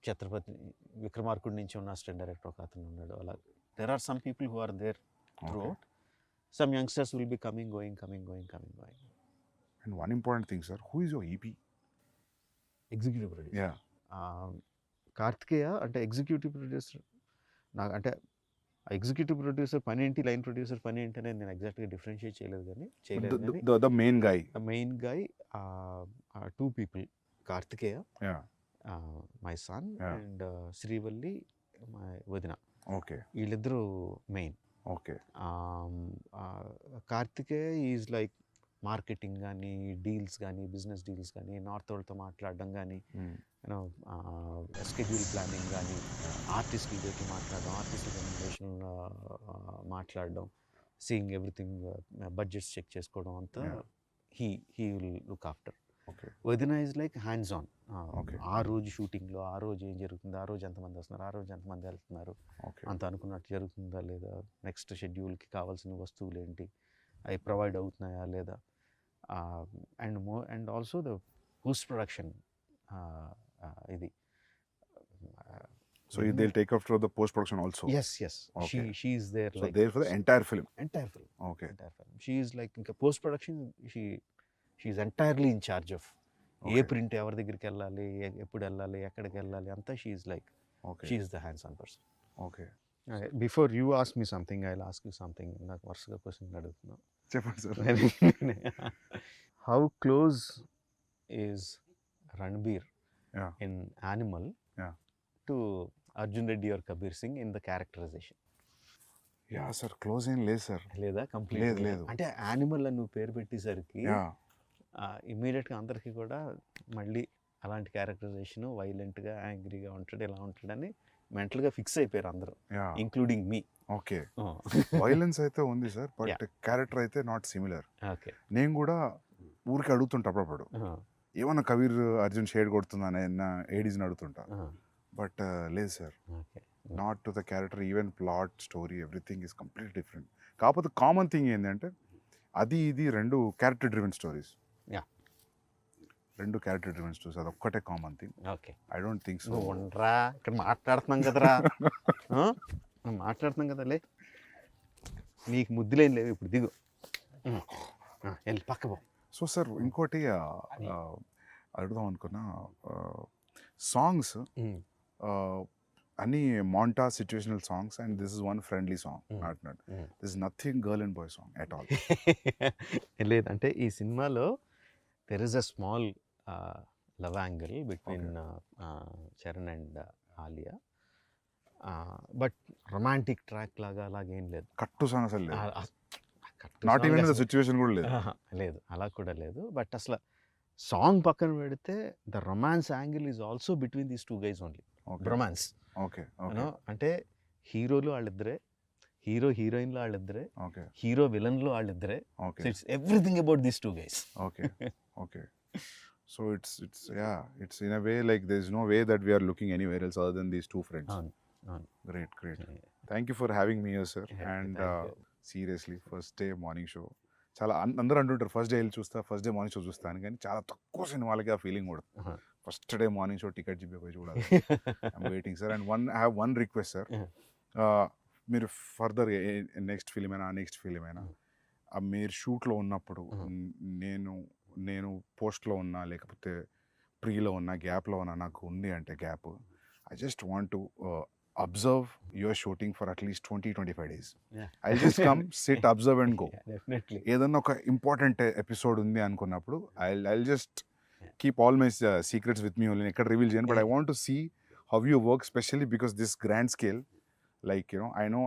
ఛత్రపతి విక్రమార్కుడి నుంచి ఉన్న అసిస్టెంట్ డైరెక్టర్ ఒక అతను ఉన్నాడు. అలా there are some people who are there throughout. Some youngsters will be coming going. And one important thing, sir, who is your EP? Executive producer. Yeah. Karthikeya అంటే ఎగ్జిక్యూటివ్ ప్రొడ్యూసర్. నాకు అంటే ఎగ్జిక్యూటివ్ ప్రొడ్యూసర్ పని ఏంటి, line producer పని ఏంటి అనేది నేను ఎగ్జాక్ట్గా డిఫరెన్షియేట్ చేయలేదు కానీ the main guy. The main guy, 2 people. Karthikeya, my son, and Srivalli, my వదిన. ఓకే. వీళ్ళిద్దరూ main. Okay. Karthikeya is like marketing కానీ, డీల్స్ కానీ, బిజినెస్ డీల్స్ కానీ, నార్త్ వాళ్ళతో మాట్లాడడం కానీ, యూనో స్కెడ్యూల్ ప్లానింగ్ కానీ, ఆర్టిస్టుల దగ్గర మాట్లాడడం, ఆర్టిస్టుల కమ్యూనికేషన్ మాట్లాడడం, సీయింగ్ ఎవ్రీథింగ్, బడ్జెట్స్ చెక్ చేసుకోవడం అంతా హీ విల్ లుక్ ఆఫ్టర్. వదిన ఈజ్ లైక్ హ్యాండ్స్ ఆన్. ఆ రోజు షూటింగ్లో ఆ రోజు ఏం జరుగుతుంది, ఆ రోజు ఎంతమంది వస్తున్నారు, ఆ రోజు ఎంతమంది వెళ్తున్నారు, అంత అనుకున్నట్టు జరుగుతుందా లేదా, నెక్స్ట్ షెడ్యూల్కి కావాల్సిన వస్తువులు ఏంటి, అవి ప్రొవైడ్ అవుతున్నాయా లేదా, and also the post production. ఇది so they'll take after the post production also? Yes. Okay. She is there. So like there for the entire film? Okay. Entire film. She is like in post production, she is entirely in charge of ఏ print ఎవరి దగ్గరికి వెళ్ళాలి, ఎప్పుడు వెళ్ళాలి, ఎక్కడికి వెళ్ళాలి అంతా. She is like she is the hands on person. Okay. Before you ask me something, I will ask you something. నాకు వరుసగా క్వశ్చన్ అడుగుతున్నా. చెప్పండి sir. How close is Ranbir in Animal to Arjun Reddy or Kabir Singh in the characterization? Yeah sir, close ఏం లేదు sir. లేదా? Complete లేదు. అంటే animal అని నువ్వు పేరు పెట్టేసరికి ఇమ్మీడియట్గా అందరికీ కూడా మళ్ళీ అలాంటి క్యారెక్టరైజేషన్, వైలెంట్గా, యాంగ్రీగా ఉంటాడు, ఇలా ఉంటాడని మెంటల్గా ఫిక్స్ అయిపోయారు అందరూ, ఇంక్లూడింగ్ మీ. ఓకే. వైలెన్స్ అయితే ఉంది సార్, బట్ క్యారెక్టర్ అయితే నాట్ సిమిలర్. ఓకే. నేను కూడా ఊరికి అడుగుతుంటా అప్పుడప్పుడు, ఏమన్నా కబీర్ అర్జున్ షేడ్ కొడుతుందని ఏడీస్ని అడుగుతుంటా. బట్ లేదు sir, not to the character. Even plot, story, everything is complete different. కాకపోతే కామన్ థింగ్ ఏంటంటే అది ఇది రెండు క్యారెక్టర్ డ్రివెన్ స్టోరీస్. రెండు క్యారెక్టర్ డ్రివెన్ స్టోరీస్, అది ఒక్కటే common thing. Okay. I don't think so. ఉండరా, ఇక్కడ మాట్లాడుతున్నాం కదరా, మాట్లాడుతున్నాం కదా, లే నీకు ముద్దులేం లేవు, ఇప్పుడు దిగు, వెళ్ళి పక్క పో. సో సార్ ఇంకోటి అడుగుదాం అనుకున్నా, సాంగ్స్ అన్ని మాంటా situational songs, and this is one friendly song, not this is nothing girl and boy song at all. లేదంటే ఈ సినిమాలో there is a small love angle between Charan and Alia, but romantic track లాగా అలాగేం లేదు. కట్టు song అసలు లేదు, not even the situation కూడా లేదు. లేదు, అలా కూడా లేదు. బట్ అసలు సాంగ్ పక్కన పెడితే the romance angle is also between these two guys only. Okay romance okay okay అంటే హీరోలు వాళ్ళిద్దరే, హీరో హీరోయిన్లు వాళ్ళిద్దరే, ఓకే హీరో విలన్లు వాళ్ళిద్దరే. Okay so it's everything about these two guys. okay okay so it's yeah it's in a way like there's no way that we are looking anywhere else other than these two friends. అవును అవును. Great thank you for having me here sir. Yeah, And thank you. seriously first day morning show చాలా అందరూ అంటుంటారు first day వెళ్ళి చూస్తా, first day morning show చూస్తాను, కానీ చాలా తక్కువ సినిమాలకి ఆ ఫీలింగ్ కూడా. Uh-huh. First day morning show ticket చెప్పి చూడాలి. I'm waiting sir. And I have one request sir, మీరు ఫర్దర్ నెక్స్ట్ ఫిలిం అయినా నెక్స్ట్ ఫిలిం అయినా మీరు షూట్లో ఉన్నప్పుడు నేను పోస్ట్లో ఉన్నా లేకపోతే ప్రీలో ఉన్నా గ్యాప్లో ఉన్నా, నాకు ఉంది అంటే gap, I just want to observe your shooting for at least 20-25 days. I just come sit observe and go. Definitely. ఏదన్నా ఒక ఇంపార్టెంట్ ఎపిసోడ్ ఉంది అనుకున్నప్పుడు I just keep all my secrets with me only. ఎక్కడ రివీల్ చేయను, but I want to see how you work, specially because this grand scale. Like, you know,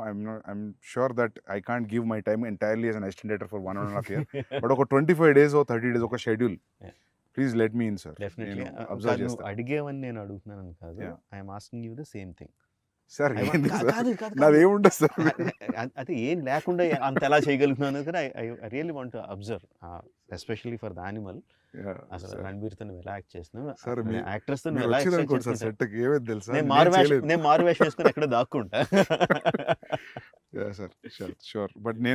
I'm sure that I can't give my time entirely as an assistant director for 1.5 year. But ఒక 25 days or 30 days ఒక schedule, please let me in sir. Definitely. Observe చేస్తా. అడిగేవని నేను అడుగుతున్నాను కాదు, I'm asking you the same thing. Sir నాదేముండదు sir, అది ఏం లేకుండా అంత ఎలా చేయగలుగుతున్నాను కదా. I really want to observe, especially for the animal. అసలు రణబీర్తో నువ్వు ఎలా యాక్ట్ చేస్తున్నావు, సార్ యాక్టర్స్ తో మీరు ఎలా వచ్చిరనుకోండి సార్ సెట్కి, ఏమేది తెలుసా, నేను మారు వేషం వేసుకుని ఎక్కడ దాక్కుంటా. Sir sure. బట్ నేను